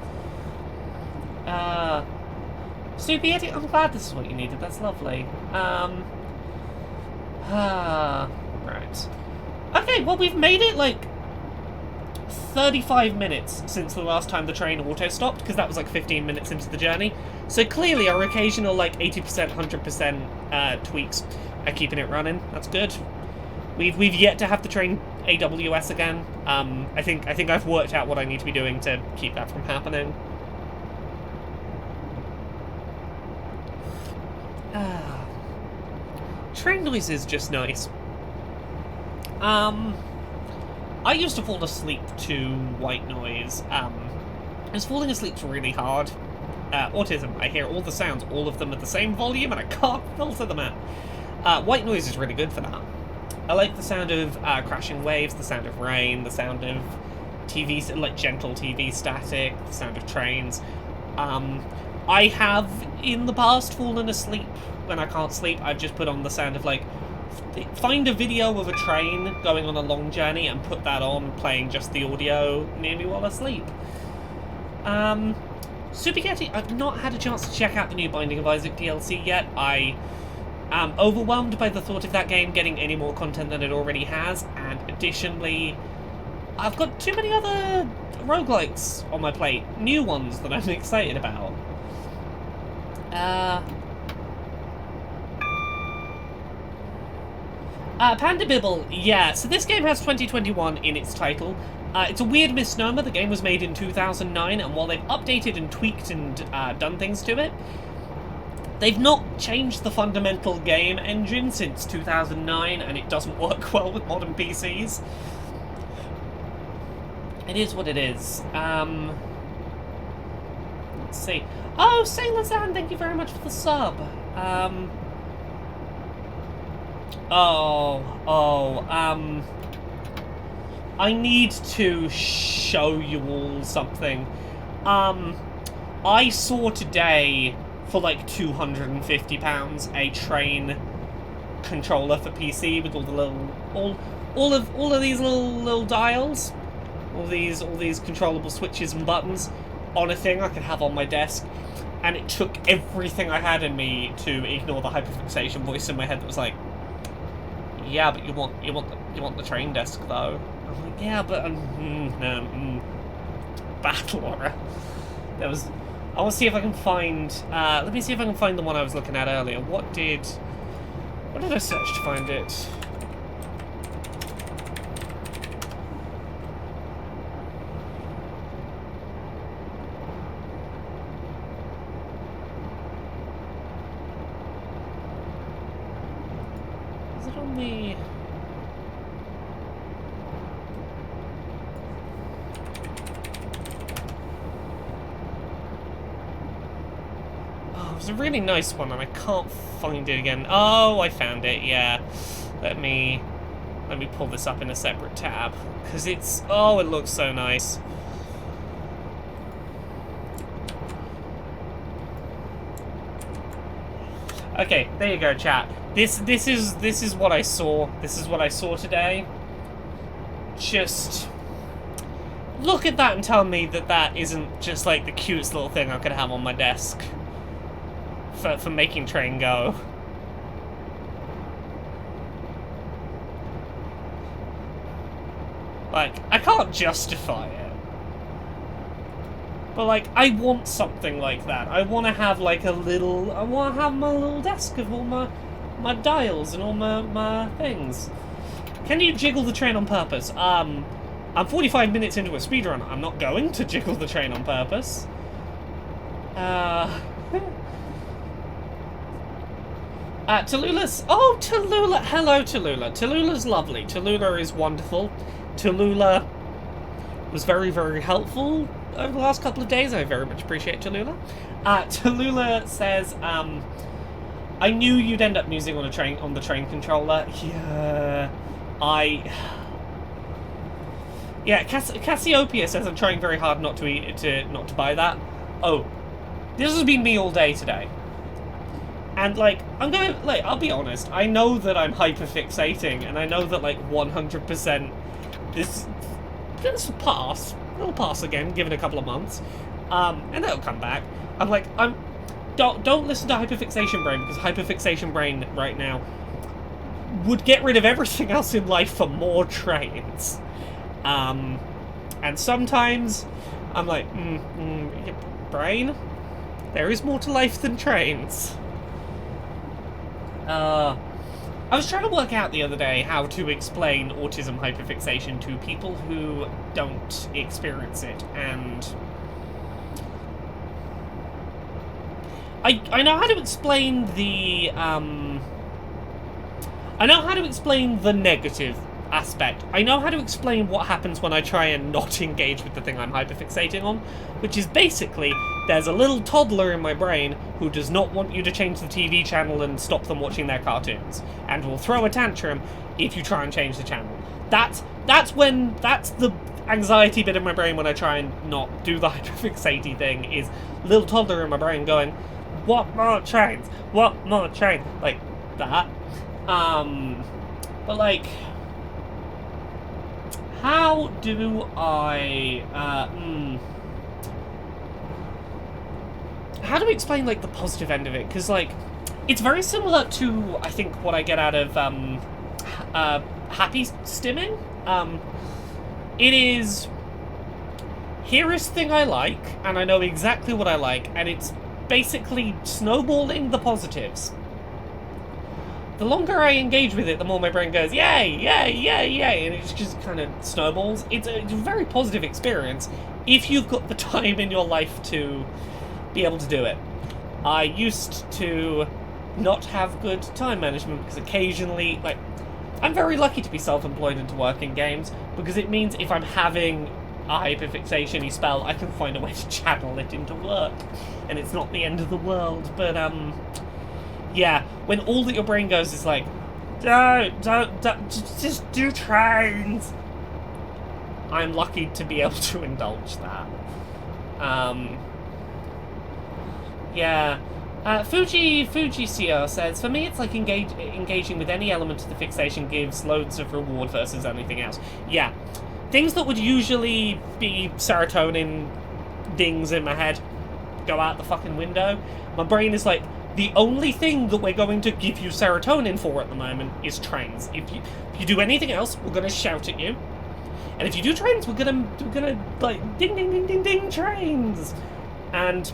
Soupy Eddie, I'm glad this is what you needed. That's lovely. Right. Okay, well, we've made it, like, 35 minutes since the last time the train auto-stopped, because that was like 15 minutes into the journey. So clearly our occasional like 80%, 100% tweaks are keeping it running. That's good. We've yet to have the train AWS again. I think I've worked out what I need to be doing to keep that from happening. Train noise is just nice. I used to fall asleep to white noise. I was falling asleep really hard. Autism, I hear all the sounds, all of them at the same volume, and I can't filter them out. White noise is really good for that. I like the sound of crashing waves, the sound of rain, the sound of TV, like gentle TV static, the sound of trains. I have, in the past, fallen asleep when I can't sleep. I've just put on the sound of, like, find a video of a train going on a long journey and put that on, playing just the audio near me while asleep. Supergetty, I've not had a chance to check out the new Binding of Isaac DLC yet. I am overwhelmed by the thought of that game getting any more content than it already has, and additionally, I've got too many other roguelikes on my plate, new ones that I'm excited about. Panda Bibble, yeah, so this game has 2021 in its title. It's a weird misnomer. The game was made in 2009, and while they've updated and tweaked and done things to it, they've not changed the fundamental game engine since 2009, and it doesn't work well with modern PCs. It is what it is. Let's see. Oh, Sailor Zan, thank you very much for the sub. I need to show you all something. I saw today, for like £250, a train controller for PC with all the little, all of these little dials, all these controllable switches and buttons on a thing I could have on my desk. And it took everything I had in me to ignore the hyperfixation voice in my head that was like, yeah, but you want the train desk though. I'm like, yeah, but no, bad Laura. I want to see if I can find... let me see if I can find the one I was looking at earlier. What did I search to find it? Is it on the... It's a really nice one, and I can't find it again. Oh, I found it, yeah. Let me pull this up in a separate tab, because it's... Oh, it looks so nice. Okay, there you go, chat. This is what I saw. This is what I saw today. Just... look at that and tell me that that isn't just, like, the cutest little thing I could have on my desk. For making train go. Like, I can't justify it. But, like, I want something like that. I want to have, like, I want to have my little desk of all my dials and all my things. Can you jiggle the train on purpose? I'm 45 minutes into a speedrun. I'm not going to jiggle the train on purpose. Tallulah's... Oh, Tallulah! Hello, Tallulah. Tallulah's lovely. Tallulah is wonderful. Tallulah was very, very helpful over the last couple of days. I very much appreciate Tallulah. Tallulah says, I knew you'd end up using on the train controller. Yeah, Yeah, Cassiopeia says I'm trying very hard not to buy that. Oh, this has been me all day today. And, like, I'll be honest, I know that I'm hyperfixating, and I know that, like, 100% this will pass. It'll pass again, give it a couple of months. And it'll come back. I'm like, don't listen to Hyperfixation Brain, because Hyperfixation Brain right now would get rid of everything else in life for more trains. And sometimes I'm like, Brain, there is more to life than trains. I was trying to work out the other day how to explain autism hyperfixation to people who don't experience it, and I know how to explain the negative aspect. I know how to explain what happens when I try and not engage with the thing I'm hyperfixating on, which is basically there's a little toddler in my brain who does not want you to change the TV channel and stop them watching their cartoons, and will throw a tantrum if you try and change the channel. That's the anxiety bit of my brain when I try and not do the hyperfixating thing, is little toddler in my brain going, what more trains? What more trains? Like that. But like, how do I, how do we explain, like, the positive end of it? Because, like, it's very similar to, I think, what I get out of, happy stimming. It is, here is the thing I like, and I know exactly what I like, and it's basically snowballing the positives. The longer I engage with it, the more my brain goes, yay, yay, yay, yay, and it just kind of snowballs. It's a very positive experience if you've got the time in your life to be able to do it. I used to not have good time management because occasionally, like, I'm very lucky to be self-employed and to work in games, because it means if I'm having a hyperfixation-y spell, I can find a way to channel it into work, and it's not the end of the world. But yeah, when all that your brain goes is like, don't, just do trains. I'm lucky to be able to indulge that. Yeah. Fuji CR says, for me it's like engaging with any element of the fixation gives loads of reward versus anything else. Yeah. Things that would usually be serotonin dings in my head go out the fucking window. My brain is like, the only thing that we're going to give you serotonin for at the moment is trains. If you do anything else, we're gonna shout at you. And if you do trains, we're gonna like ding ding ding ding ding trains. And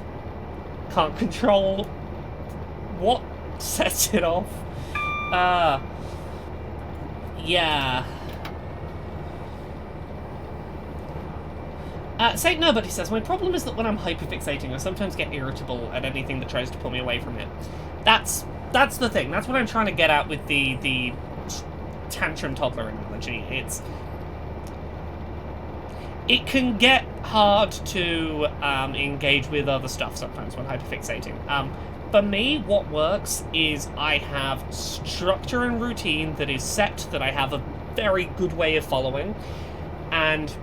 can't control what sets it off. Yeah. Saint Nobody says, my problem is that when I'm hyperfixating, I sometimes get irritable at anything that tries to pull me away from it. That's the thing. That's what I'm trying to get at with the tantrum toddler analogy. It can get hard to engage with other stuff sometimes when hyperfixating. For me, what works is I have structure and routine that is set, that I have a very good way of following, and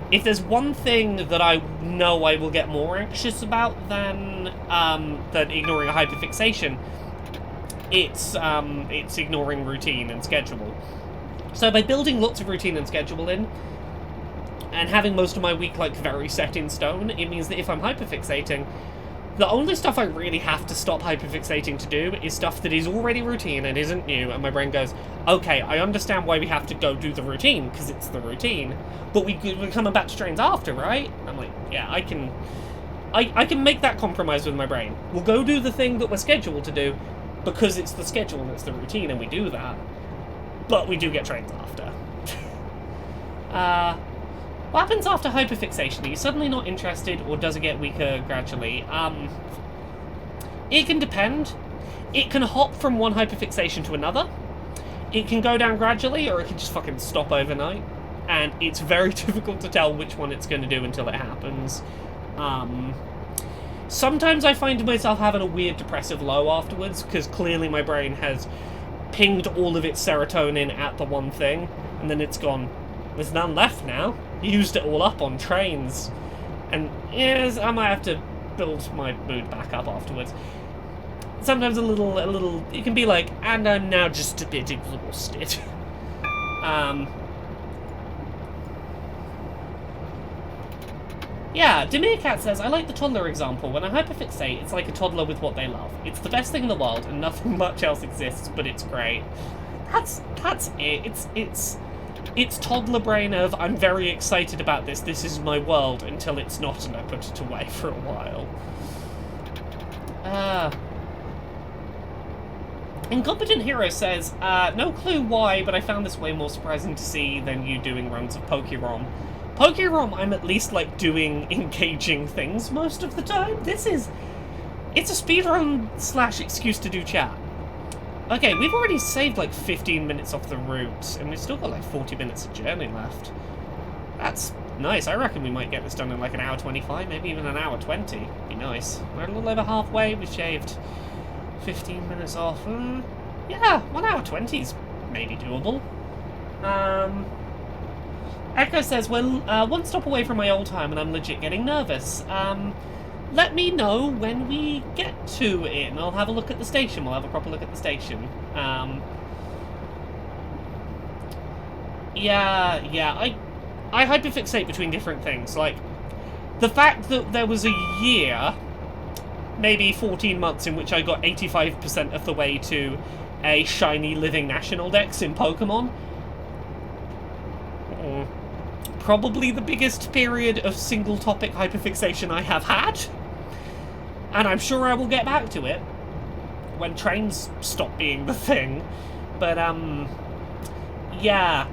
if there's one thing that I know I will get more anxious about than ignoring a hyperfixation, it's ignoring routine and schedule. So by building lots of routine and schedule in, and having most of my week like very set in stone, it means that if I'm hyperfixating, the only stuff I really have to stop hyperfixating to do is stuff that is already routine and isn't new, and my brain goes, okay, I understand why we have to go do the routine, because it's the routine, but we're coming back to trains after, right? I'm like, yeah, I can make that compromise with my brain. We'll go do the thing that we're scheduled to do, because it's the schedule and it's the routine, and we do that, but we do get trains after. What happens after hyperfixation? Are you suddenly not interested, or does it get weaker gradually? It can depend. It can hop from one hyperfixation to another. It can go down gradually, or it can just fucking stop overnight. And it's very difficult to tell which one it's going to do until it happens. Sometimes I find myself having a weird depressive low afterwards, because clearly my brain has pinged all of its serotonin at the one thing, and then it's gone, there's none left now. You used it all up on trains. And yes, I might have to build my mood back up afterwards. Sometimes a little, it can be like, and I'm now just a bit exhausted. Yeah, Demircat says, I like the toddler example. When I hyperfixate, it's like a toddler with what they love. It's the best thing in the world, and nothing much else exists, but it's great. That's it. It's toddler brain of, I'm very excited about this is my world, until it's not, and I put it away for a while. Incompetent Hero says, no clue why, but I found this way more surprising to see than you doing runs of Pokerom. Pokerom, I'm at least, like, doing engaging things most of the time. It's a speedrun / excuse to do chat. Okay, we've already saved like 15 minutes off the route, and we've still got like 40 minutes of journey left. That's nice. I reckon we might get this done in like an hour 25, maybe even an hour 20. Be nice. We're a little over halfway. We've shaved 15 minutes off. Yeah, 1 hour 20 is maybe doable. Echo says, well, one stop away from my old home and I'm legit getting nervous. Let me know when we get to it, and I'll have a look at the station. We'll have a proper look at the station. Yeah, I hyperfixate between different things. Like, the fact that there was a year, maybe 14 months, in which I got 85% of the way to a shiny living national dex in Pokemon. Probably the biggest period of single-topic hyperfixation I have had. And I'm sure I will get back to it when trains stop being the thing. But, yeah.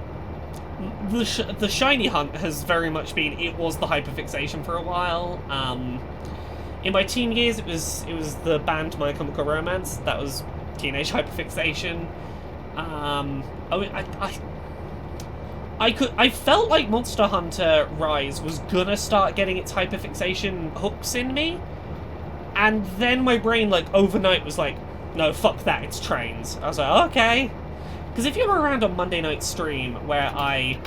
The shiny hunt has very much been, it was the hyperfixation for a while. In my teen years, it was the band My Chemical Romance. That was teenage hyperfixation. I felt like Monster Hunter Rise was gonna start getting its hyperfixation hooks in me. And then my brain, like, overnight was like, no, fuck that, it's trains. I was like, okay. Because if you were around on Monday night stream, where I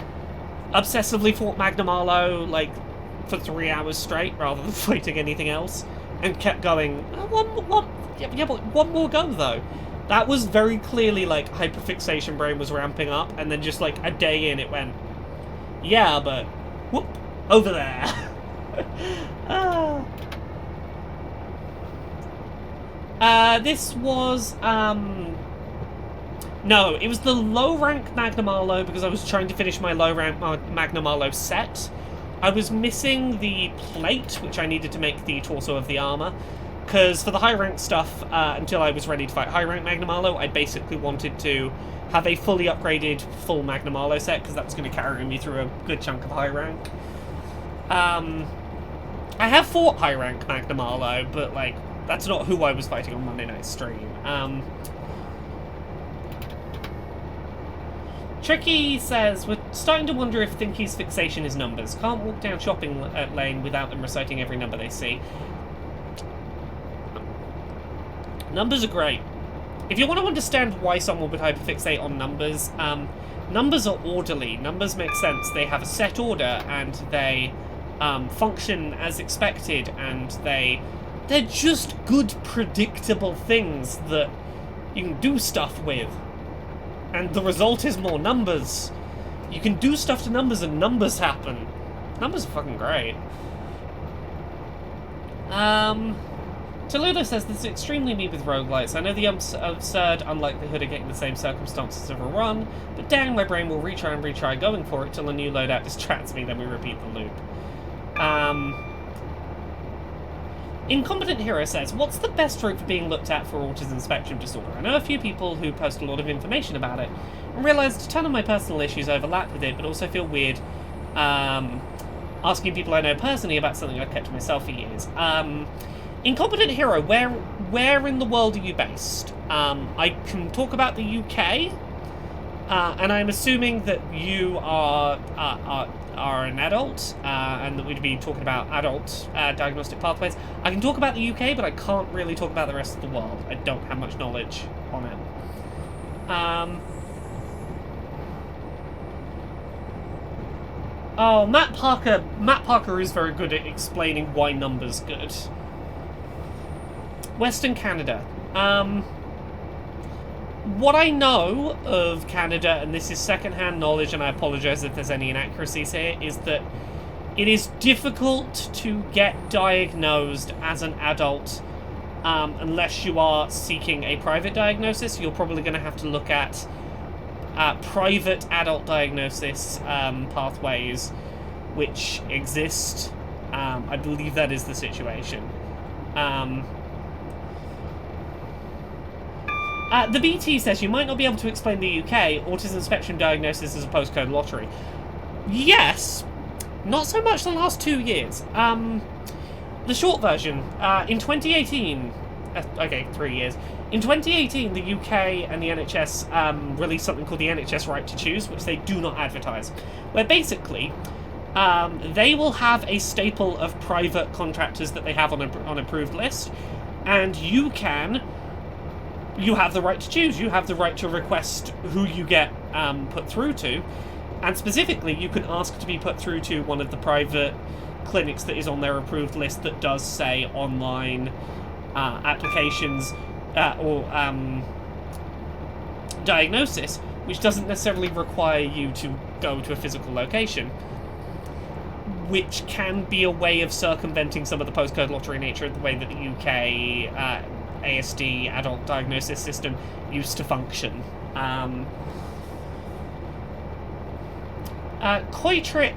obsessively fought Magnum Arlo, like, for 3 hours straight, rather than fighting anything else, and kept going, one more go, though. That was very clearly, like, hyperfixation brain was ramping up, and then just, like, a day in, it went, yeah, but, whoop, over there. This was, no, it was the low-rank Magnum Arlo, because I was trying to finish my low-rank Magnum Arlo set. I was missing the plate, which I needed to make the torso of the armor. Because for the high rank stuff, until I was ready to fight high rank Magnum Arlo, I basically wanted to have a fully upgraded full Magnum Arlo set, because that was going to carry me through a good chunk of high rank. I have fought high rank Magnum Arlo, but like that's not who I was fighting on Monday night stream. Tricky says, we're starting to wonder if Thinky's fixation is numbers. Can't walk down shopping lane without them reciting every number they see. Numbers are great. If you want to understand why someone would hyperfixate on numbers, numbers are orderly. Numbers make sense. They have a set order, and they function as expected, and they're just good, predictable things that you can do stuff with. And the result is more numbers. You can do stuff to numbers and numbers happen. Numbers are fucking great. Toledo says, this is extremely me with roguelites. I know the absurd unlikelihood of getting the same circumstances of a run, but dang, my brain will retry and retry going for it till a new loadout distracts me, then we repeat the loop. Incompetent Hero says, what's the best route for being looked at for autism spectrum disorder? I know a few people who post a lot of information about it, and realised a ton of my personal issues overlap with it, but also feel weird asking people I know personally about something I've kept to myself for years. Incompetent Hero, where in the world are you based? I can talk about the UK, and I'm assuming that you are an adult, and that we'd be talking about adult diagnostic pathways. I can talk about the UK, but I can't really talk about the rest of the world. I don't have much knowledge on it. Oh, Matt Parker is very good at explaining why numbers good. Western Canada. What I know of Canada, and this is secondhand knowledge, and I apologise if there's any inaccuracies here, is that it is difficult to get diagnosed as an adult unless you are seeking a private diagnosis. You're probably going to have to look at private adult diagnosis pathways which exist. I believe that is the situation. The BT says, you might not be able to explain the UK autism spectrum diagnosis as a postcode lottery. Yes, not so much the last 2 years. The short version, in 2018, okay, 3 years. In 2018, the UK and the NHS released something called the NHS Right to Choose, which they do not advertise, where basically they will have a staple of private contractors that they have on an approved list, and you have the right to choose. You have the right to request who you get put through to, and specifically you can ask to be put through to one of the private clinics that is on their approved list that does say online applications or diagnosis, which doesn't necessarily require you to go to a physical location, which can be a way of circumventing some of the postcode lottery nature of the way that the UK ASD adult diagnosis system used to function. Koi Trip,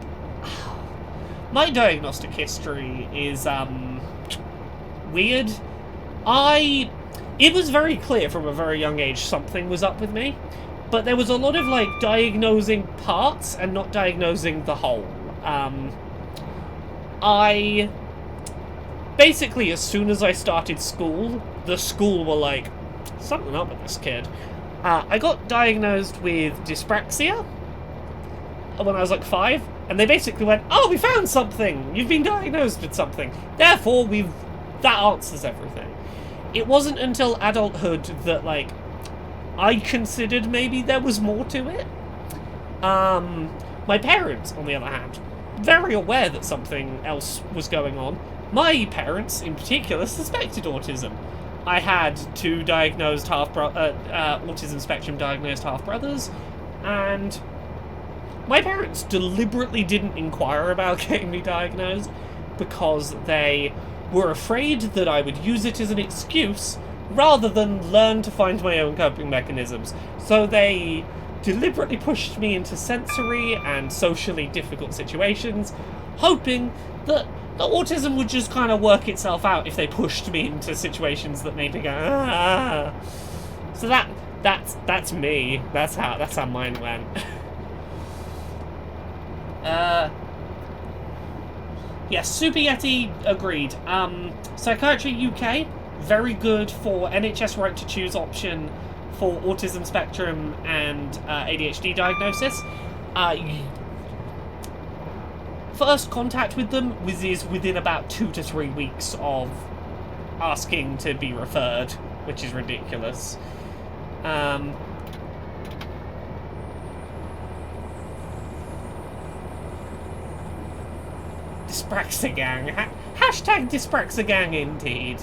my diagnostic history is weird. It was very clear from a very young age something was up with me, but there was a lot of like diagnosing parts and not diagnosing the whole. I basically, as soon as I started school, the school were like, something up with this kid. I got diagnosed with dyspraxia when I was like 5, and they basically went, oh, we found something! You've been diagnosed with something. Therefore, that answers everything. It wasn't until adulthood that, like, I considered maybe there was more to it. My parents, on the other hand, very aware that something else was going on. My parents, in particular, suspected autism. I had 2 diagnosed autism spectrum diagnosed half-brothers, and my parents deliberately didn't inquire about getting me diagnosed because they were afraid that I would use it as an excuse rather than learn to find my own coping mechanisms. So they deliberately pushed me into sensory and socially difficult situations, hoping that the autism would just kind of work itself out if they pushed me into situations that made me go, ah. So that's me. That's how mine went. Yes, Super Yeti agreed. Psychiatry UK, very good for NHS right to choose option for autism spectrum and ADHD diagnosis. First contact with them is within about 2 to 3 weeks of asking to be referred, which is ridiculous. Dyspraxigang. Hashtag Dyspraxigang indeed.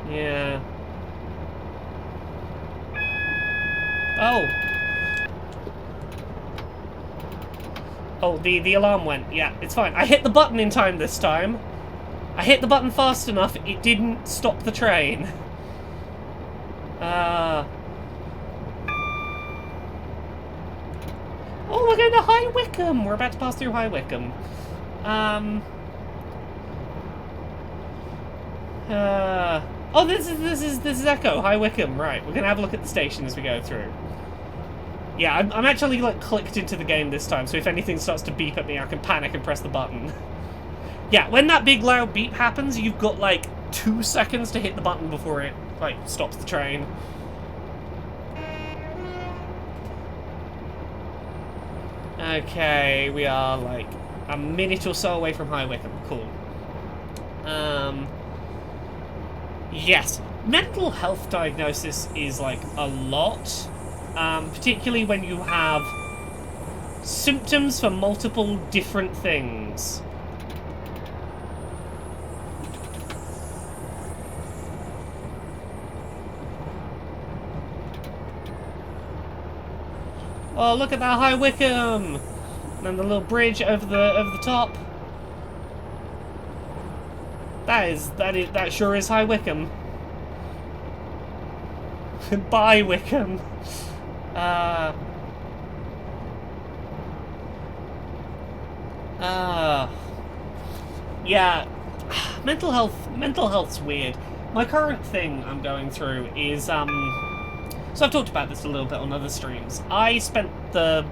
Yeah. Oh. Oh, the alarm went. Yeah, it's fine. I hit the button in time this time. I hit the button fast enough, it didn't stop the train. Oh, we're going to High Wycombe! We're about to pass through High Wycombe. Oh, this is Echo, High Wycombe, right. We're going to have a look at the station as we go through. Yeah, I'm actually, like, clicked into the game this time, so if anything starts to beep at me, I can panic and press the button. Yeah, when that big loud beep happens, you've got, like, 2 seconds to hit the button before it, like, stops the train. Okay, we are, like, a minute or so away from High Wycombe. Cool. Yes, mental health diagnosis is, like, a lot. Particularly when you have symptoms for multiple different things. Oh, look at that High Wycombe! And then the little bridge over the top. That sure is High Wycombe. Bye, Wycombe. Yeah, mental health's weird. My current thing I'm going through is, so I've talked about this a little bit on other streams. I spent the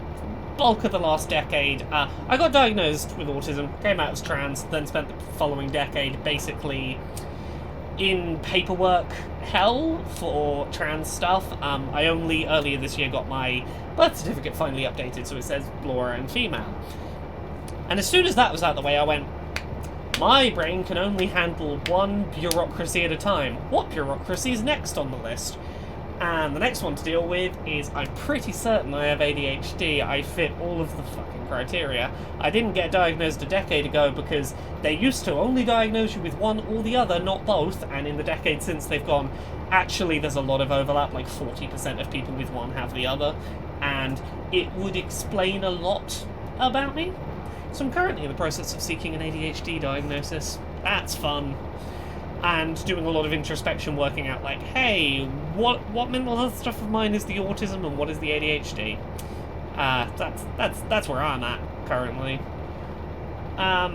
bulk of the last decade, I got diagnosed with autism, came out as trans, then spent the following decade basically in paperwork hell for trans stuff. I only earlier this year got my birth certificate finally updated, so it says Laura and female. And as soon as that was out of the way, I went, my brain can only handle one bureaucracy at a time. What bureaucracy is next on the list? And the next one to deal with is, I'm pretty certain I have ADHD. I fit all of the fucking criteria. I didn't get diagnosed a decade ago because they used to only diagnose you with one or the other, not both, and in the decade since they've gone, actually there's a lot of overlap, like 40% of people with one have the other, and it would explain a lot about me. So I'm currently in the process of seeking an ADHD diagnosis. That's fun. And doing a lot of introspection, working out, like, hey, what mental health stuff of mine is the autism and what is the ADHD? That's where I'm at currently. How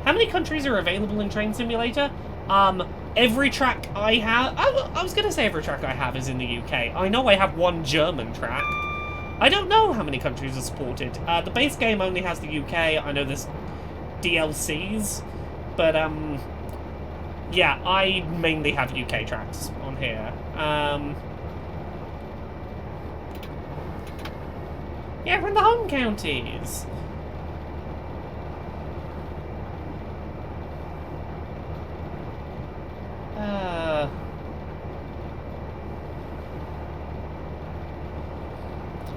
many countries are available in Train Simulator? Every track I have, I was gonna say every track I have is in the UK. I know I have one German track. I don't know how many countries are supported. The base game only has the UK. I know there's DLCs, but yeah, I mainly have UK tracks on here. Yeah, we're in the home counties.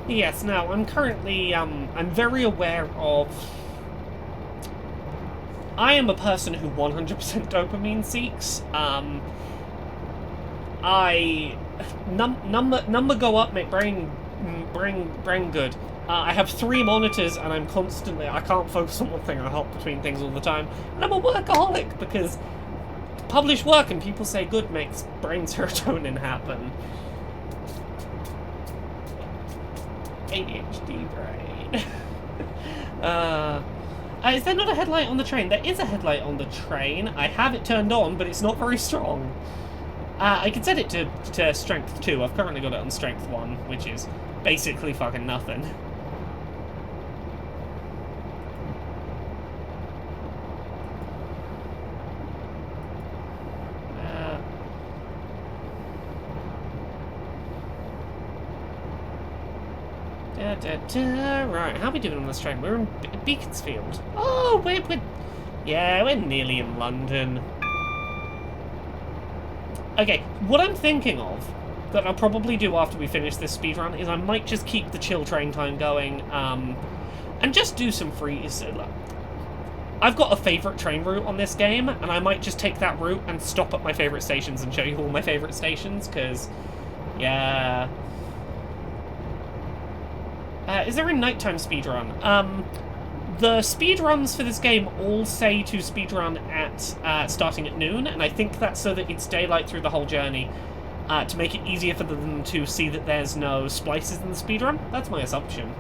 Yes, now, I'm currently, I'm very aware of... I am a person who 100% dopamine seeks. Number go up, make brain good. I have 3 monitors and I'm constantly, I can't focus on one thing, I hop between things all the time. And I'm a workaholic because publish work and people say good makes brain serotonin happen. ADHD brain. Is there not a headlight on the train? There is a headlight on the train. I have it turned on, but it's not very strong. I can set it to strength 2. I've currently got it on strength 1, which is basically fucking nothing. Right, how are we doing on this train? We're in Beaconsfield. Oh, we're nearly in London. Okay, what I'm thinking of, that I'll probably do after we finish this speedrun, is I might just keep the chill train time going, and just do some frees. I've got a favourite train route on this game, and I might just take that route and stop at my favourite stations and show you all my favourite stations, because, yeah... is there a nighttime speedrun? The speedruns for this game all say to speedrun at starting at noon, and I think that's so that it's daylight through the whole journey, to make it easier for them to see that there's no splices in the speedrun. That's my assumption.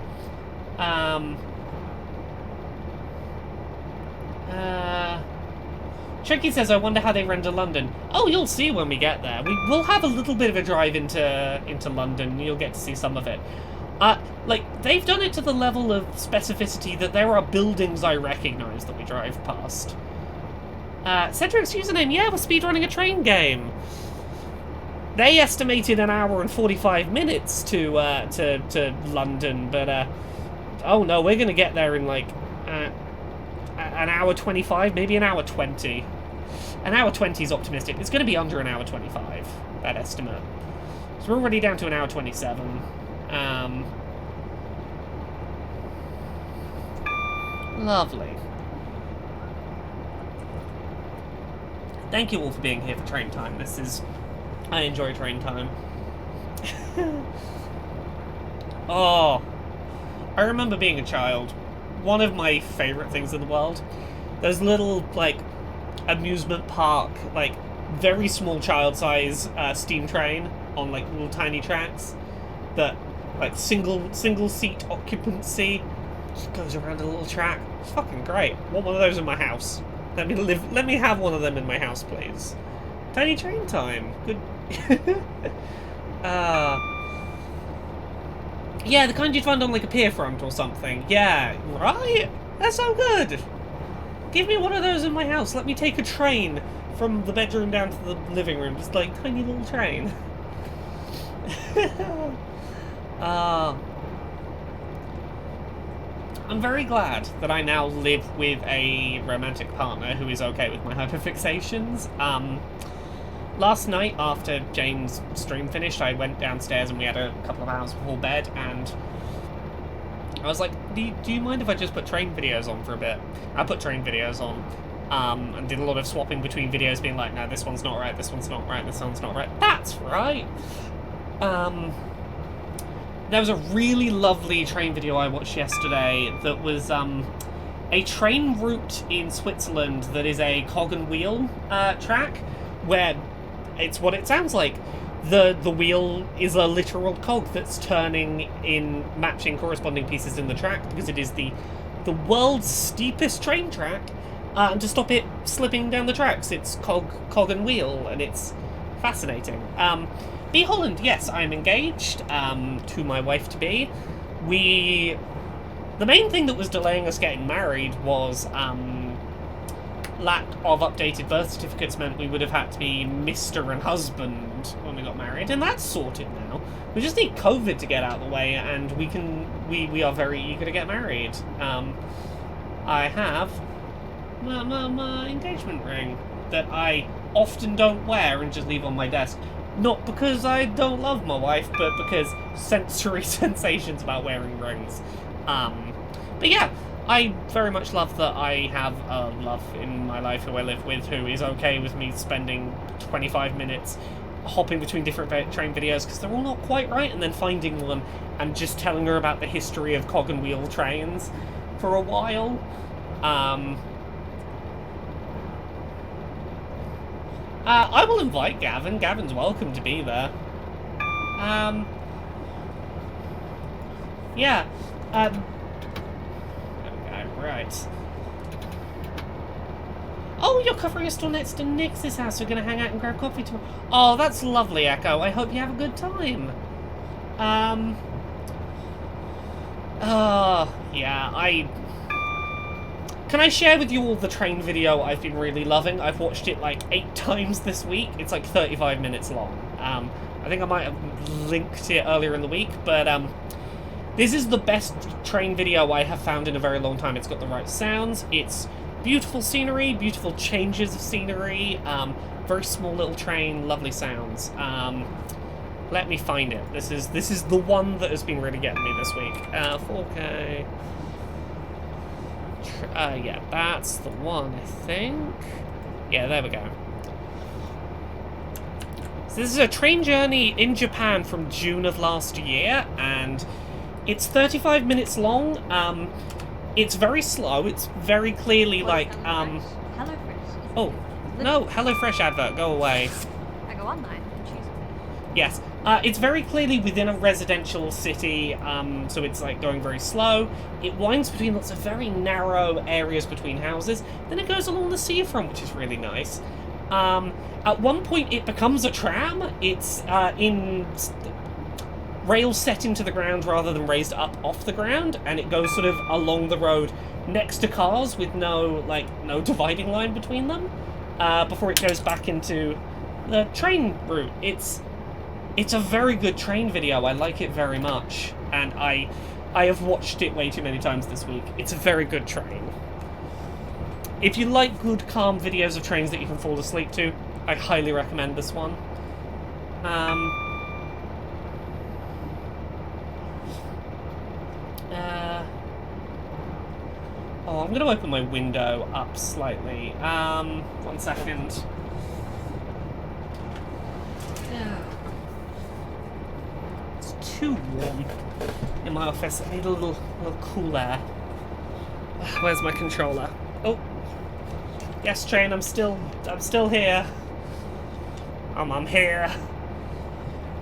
Tricky says, I wonder how they render London. Oh, you'll see when we get there. We'll have a little bit of a drive into London. You'll get to see some of it. Like, they've done it to the level of specificity that there are buildings I recognise that we drive past. Cedric's username, yeah, we're speedrunning a train game. They estimated an hour and 45 minutes to London, but, oh no, we're gonna get there in, like, an hour 25, maybe an hour 20. An hour 20 is optimistic. It's gonna be under an hour 25, that estimate. So we're already down to an hour 27. Lovely. Thank you all for being here for train time. I enjoy train time. Oh, I remember being a child. One of my favourite things in the world. Those little, like, amusement park, like, very small child-size steam train on, like, little tiny tracks that, like, single seat occupancy, just goes around a little track. It's fucking great. I want one of those in my house. Let me have one of them in my house, please. Tiny train time. Good. Yeah, the kind you'd find on, like, a pier front or something. Yeah, right? That's so good. Give me one of those in my house. Let me take a train from the bedroom down to the living room. Just, like, tiny little train. I'm very glad that I now live with a romantic partner who is okay with my hyperfixations. Last night, after Jane's stream finished, I went downstairs and we had a couple of hours before bed, and I was like, do you mind if I just put train videos on for a bit? I put train videos on, and did a lot of swapping between videos, being like, no, this one's not right, this one's not right, this one's not right. That's right! There was a really lovely train video I watched yesterday that was a train route in Switzerland that is a cog and wheel track, where it's what it sounds like. The wheel is a literal cog that's turning in matching corresponding pieces in the track, because it is the world's steepest train track, and to stop it slipping down the tracks, it's cog and wheel, and it's fascinating. B. Holland, yes, I'm engaged to my wife-to-be. The main thing that was delaying us getting married was lack of updated birth certificates meant we would have had to be Mr. and husband when we got married, and that's sorted now. We just need COVID to get out of the way, and we are very eager to get married. I have my engagement ring that I often don't wear and just leave on my desk. Not because I don't love my wife, but because sensory sensations about wearing rings. But yeah, I very much love that I have a love in my life who I live with, who is okay with me spending 25 minutes hopping between different train videos because they're all not quite right, and then finding one and just telling her about the history of cog and wheel trains for a while. I will invite Gavin. Gavin's welcome to be there. Yeah. There we go. Right. Oh, you're covering a store next to Nix's house. We're going to hang out and grab coffee tomorrow. Oh, that's lovely, Echo. I hope you have a good time. Yeah, Can I share with you all the train video I've been really loving? I've watched it like 8 times this week. It's like 35 minutes long. I think I might have linked it earlier in the week, but this is the best train video I have found in a very long time. It's got the right sounds, it's beautiful scenery, beautiful changes of scenery, very small little train, lovely sounds. Let me find it. This is the one that has been really getting me this week. 4K. Yeah, that's the one, I think. Yeah, there we go. So this is a train journey in Japan from June of last year, and it's 35 minutes long. It's very slow. It's very clearly like, HelloFresh. Oh, no, HelloFresh advert, go away. I go online and choose it. Yes. It's very clearly within a residential city, so it's like going very slow. It winds between lots of very narrow areas between houses. Then it goes along the seafront, which is really nice. At one point, it becomes a tram. It's in rails set into the ground rather than raised up off the ground, and it goes sort of along the road next to cars with no dividing line between them before it goes back into the train route. It's a very good train video. I like it very much, and I have watched it way too many times this week. It's a very good train. If you like good, calm videos of trains that you can fall asleep to, I highly recommend this one. Oh, I'm going to open my window up slightly. 1 second. It's too warm in my office. I need a little cool air. Where's my controller? Oh, yes, train. I'm still here. I'm here.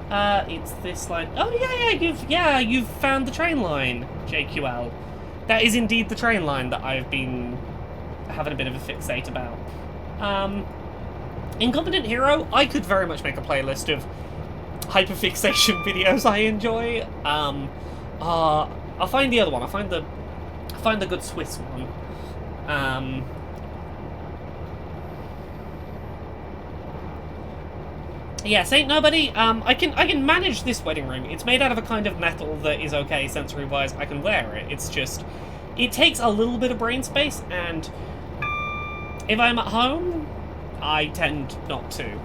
It's this line. Oh yeah, you've found the train line, JQL. That is indeed the train line that I've been having a bit of a fixate about. Incompetent Hero, I could very much make a playlist of hyperfixation videos I enjoy. I'll find the other one. I'll find the good Swiss one. Yes, ain't nobody. I can manage this wedding ring. It's made out of a kind of metal that is okay sensory-wise. I can wear it. It's just, it takes a little bit of brain space, and if I'm at home, I tend not to.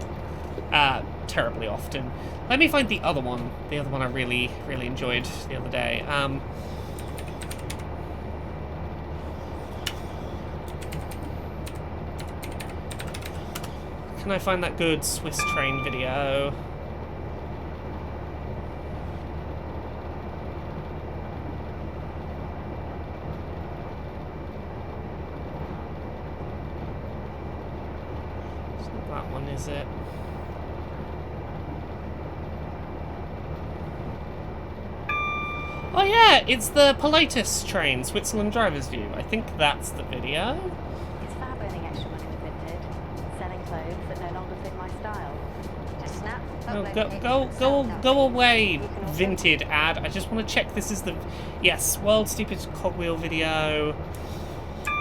Terribly often. Let me find the other one. The other one I really enjoyed the other day. Can I find that good Swiss train video? It's not that one, is it? Oh yeah, it's the Pilatus train, Switzerland driver's view. I think that's the video. It's fab earning extra money with Vinted, selling clothes that no longer fit my style. Just snap, upload Go away, Vinted ad. I just want to check this is the... Yes, world's steepest cogwheel video.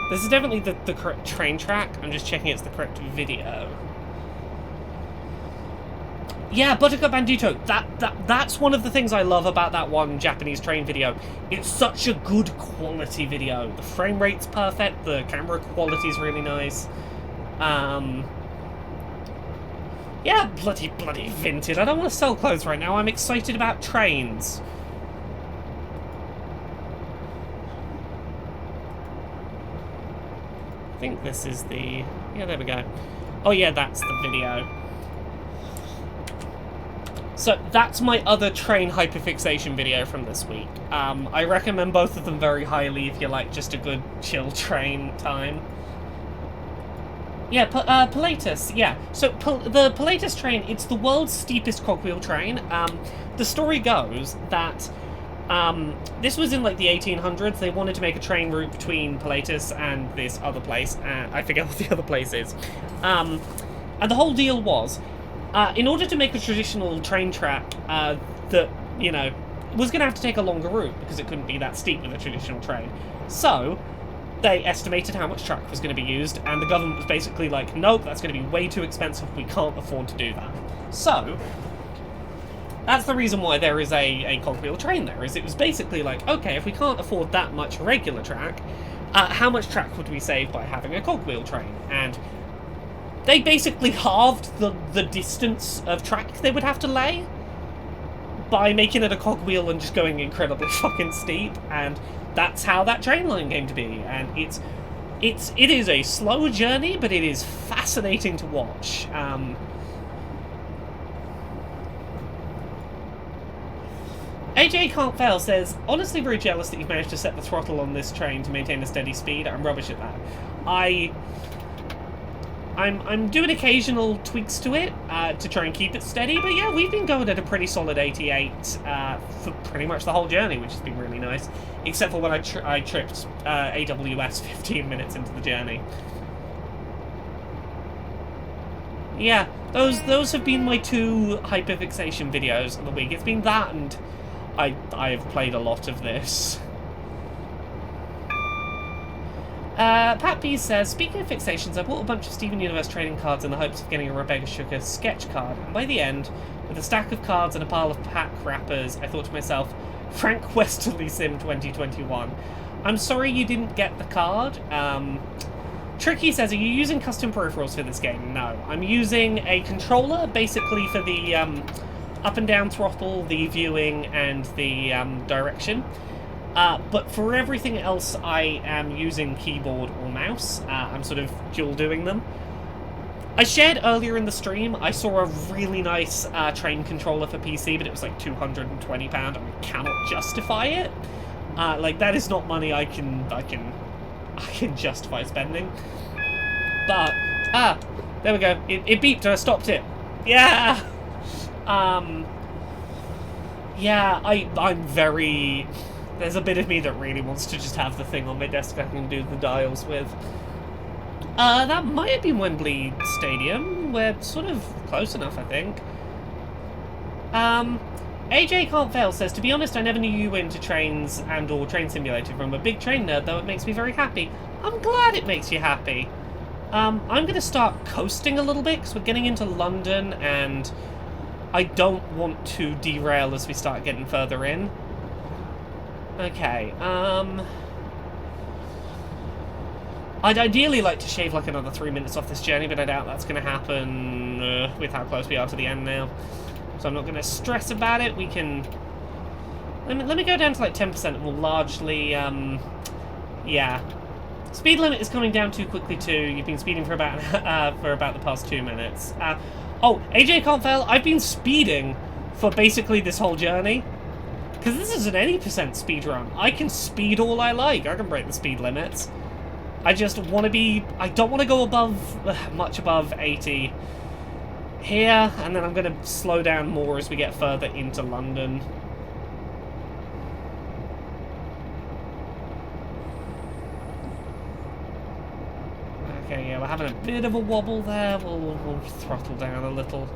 This is definitely the correct train track. I'm just checking it's the correct video. Yeah, Buttercup Bandito. That's one of the things I love about that one Japanese train video. It's such a good quality video. The frame rate's perfect. The camera quality's really nice. Yeah, bloody Vinted. I don't want to sell clothes right now. I'm excited about trains. I think this is the... Yeah, there we go. Oh yeah, that's the video. So that's my other train hyperfixation video from this week. I recommend both of them very highly if you like just a good chill train time. Yeah, Pilatus, yeah. So the Pilatus train, it's the world's steepest cogwheel train. The story goes that This was in like the 1800s. They wanted to make a train route between Pilatus and this other place, and I forget what the other place is. And the whole deal was, in order to make a traditional train track that, you know, was going to have to take a longer route because it couldn't be that steep with a traditional train. So they estimated how much track was going to be used, and the government was basically like, nope, that's going to be way too expensive, we can't afford to do that. So that's the reason why there is a cogwheel train there, is it was basically like, okay, if we can't afford that much regular track, how much track would we save by having a cogwheel train? And they basically halved the distance of track they would have to lay by making it a cogwheel and just going incredibly fucking steep, and that's how that train line came to be. And it is a slow journey, but it is fascinating to watch. AJ Can't Fail says, honestly very jealous that you've managed to set the throttle on this train to maintain a steady speed. I'm rubbish at that. I'm doing occasional tweaks to it to try and keep it steady, but yeah, we've been going at a pretty solid 88 for pretty much the whole journey, which has been really nice, except for when I tripped AWS 15 minutes into the journey. Yeah, those have been my two hyperfixation videos of the week. It's been that, and I have played a lot of this. Pat B says, speaking of fixations, I bought a bunch of Steven Universe trading cards in the hopes of getting a Rebecca Sugar sketch card, and by the end, with a stack of cards and a pile of pack wrappers, I thought to myself, Frank Westerly Sim 2021. I'm sorry you didn't get the card. Tricky says, are you using custom peripherals for this game? No. I'm using a controller, basically for the up and down throttle, the viewing, and the direction. But for everything else, I am using keyboard or mouse. I'm sort of dual doing them. I shared earlier in the stream, I saw a really nice train controller for PC, but it was like £220, and I cannot justify it. Like, that is not money I can justify spending. But, there we go. It beeped and I stopped it. Yeah! Yeah, I'm very... There's a bit of me that really wants to just have the thing on my desk I can do the dials with. That might have been Wembley Stadium. We're sort of close enough, I think. AJ Can't Fail says, to be honest, I never knew you were into trains and or train simulator. I'm a big train nerd, though it makes me very happy. I'm glad it makes you happy. I'm going to start coasting a little bit, because we're getting into London, and I don't want to derail as we start getting further in. Okay, I'd ideally like to shave like another 3 minutes off this journey, but I doubt that's going to happen with how close we are to the end now. So I'm not going to stress about it. We can... Let me go down to like 10% and we'll largely, yeah. Speed limit is coming down too quickly too. You've been speeding for about the past 2 minutes. Oh, AJ Can't Fail, I've been speeding for basically this whole journey. Because this is an 80% speed run. I can speed all I like. I can break the speed limits. I just want to be... I don't want to go much above 80 here, and then I'm going to slow down more as we get further into London. Okay, yeah, we're having a bit of a wobble there. We'll throttle down a little.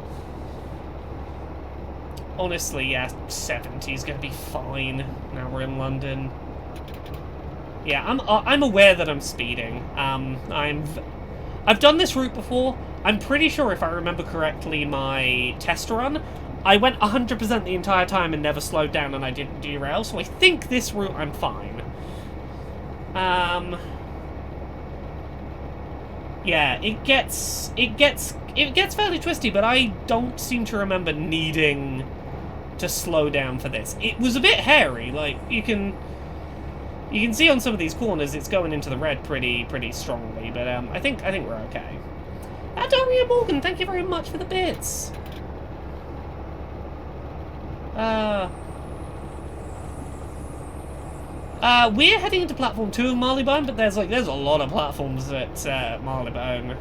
Honestly, yeah, 70 is going to be fine. Now we're in London. Yeah, I'm aware that I'm speeding. I've done this route before. I'm pretty sure, if I remember correctly, my test run, I went 100% the entire time and never slowed down, and I didn't derail. So I think this route I'm fine. Yeah, it gets fairly twisty, but I don't seem to remember needing to slow down for this. It was a bit hairy. Like, you can see on some of these corners it's going into the red pretty strongly, but I think we're okay. Daria Morgan, thank you very much for the bits. We're heading into platform 2 of Marylebone, but there's a lot of platforms at Marylebone.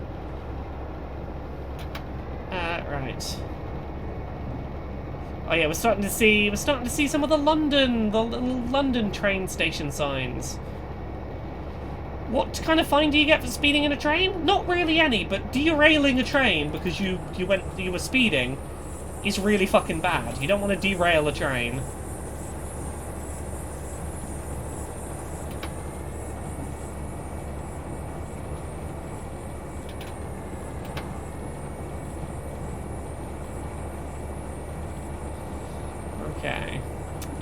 Right. Oh yeah, we're starting to see some of the little London train station signs. What kind of fine do you get for speeding in a train? Not really any, but derailing a train because you were speeding is really fucking bad. You don't want to derail a train. Okay.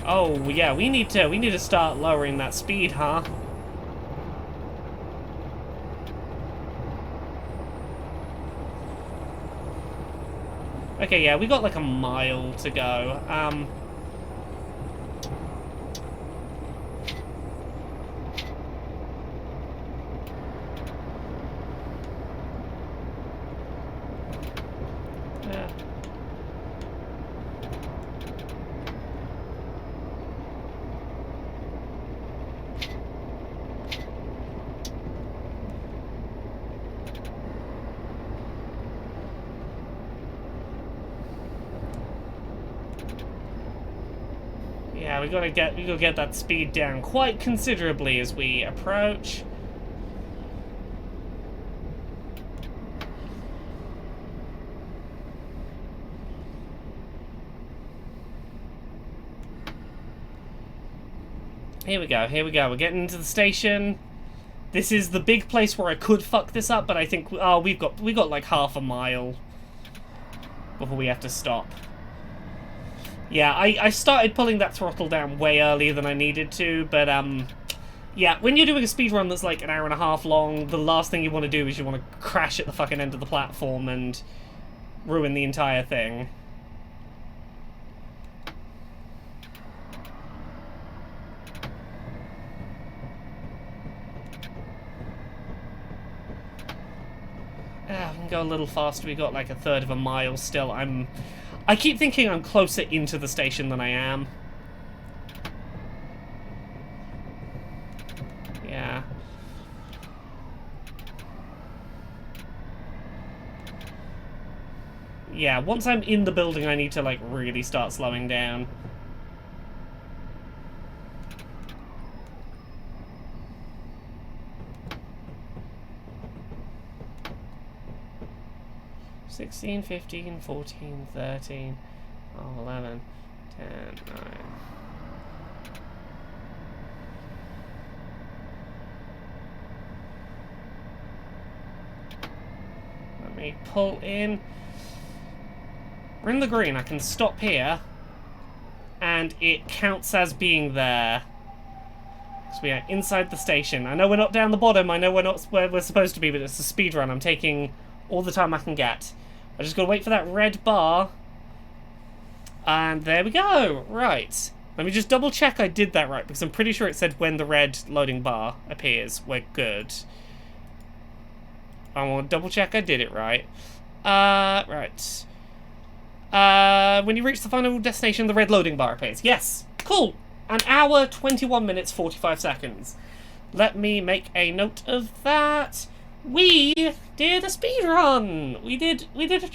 Oh yeah, we need to start lowering that speed, huh? Okay, yeah, we got like a mile to go. Yeah. Yeah, we gotta get that speed down quite considerably as we approach. Here we go, we're getting into the station. This is the big place where I could fuck this up, but I think we got like half a mile before we have to stop. Yeah, I started pulling that throttle down way earlier than I needed to, but yeah, when you're doing a speedrun that's like an hour and a half long, the last thing you want to do is you want to crash at the fucking end of the platform and ruin the entire thing. We can go a little faster. We got like a third of a mile still. I keep thinking I'm closer into the station than I am. Yeah. Yeah, once I'm in the building, I need to like really start slowing down. $16, $15, $14, $13, $11, $10, $9. Let me pull in. We're in the green. I can stop here, and it counts as being there. Because we are inside the station. I know we're not down the bottom. I know we're not where we're supposed to be, but it's a speed run. I'm taking all the time I can get. I just gotta wait for that red bar. And there we go. Right. Let me just double check I did that right, because I'm pretty sure it said when the red loading bar appears, we're good. I want to double check I did it right. Right. When you reach the final destination, the red loading bar appears. Yes. Cool. An hour, 21 minutes, 45 seconds. Let me make a note of that. We did a speed run. We did a train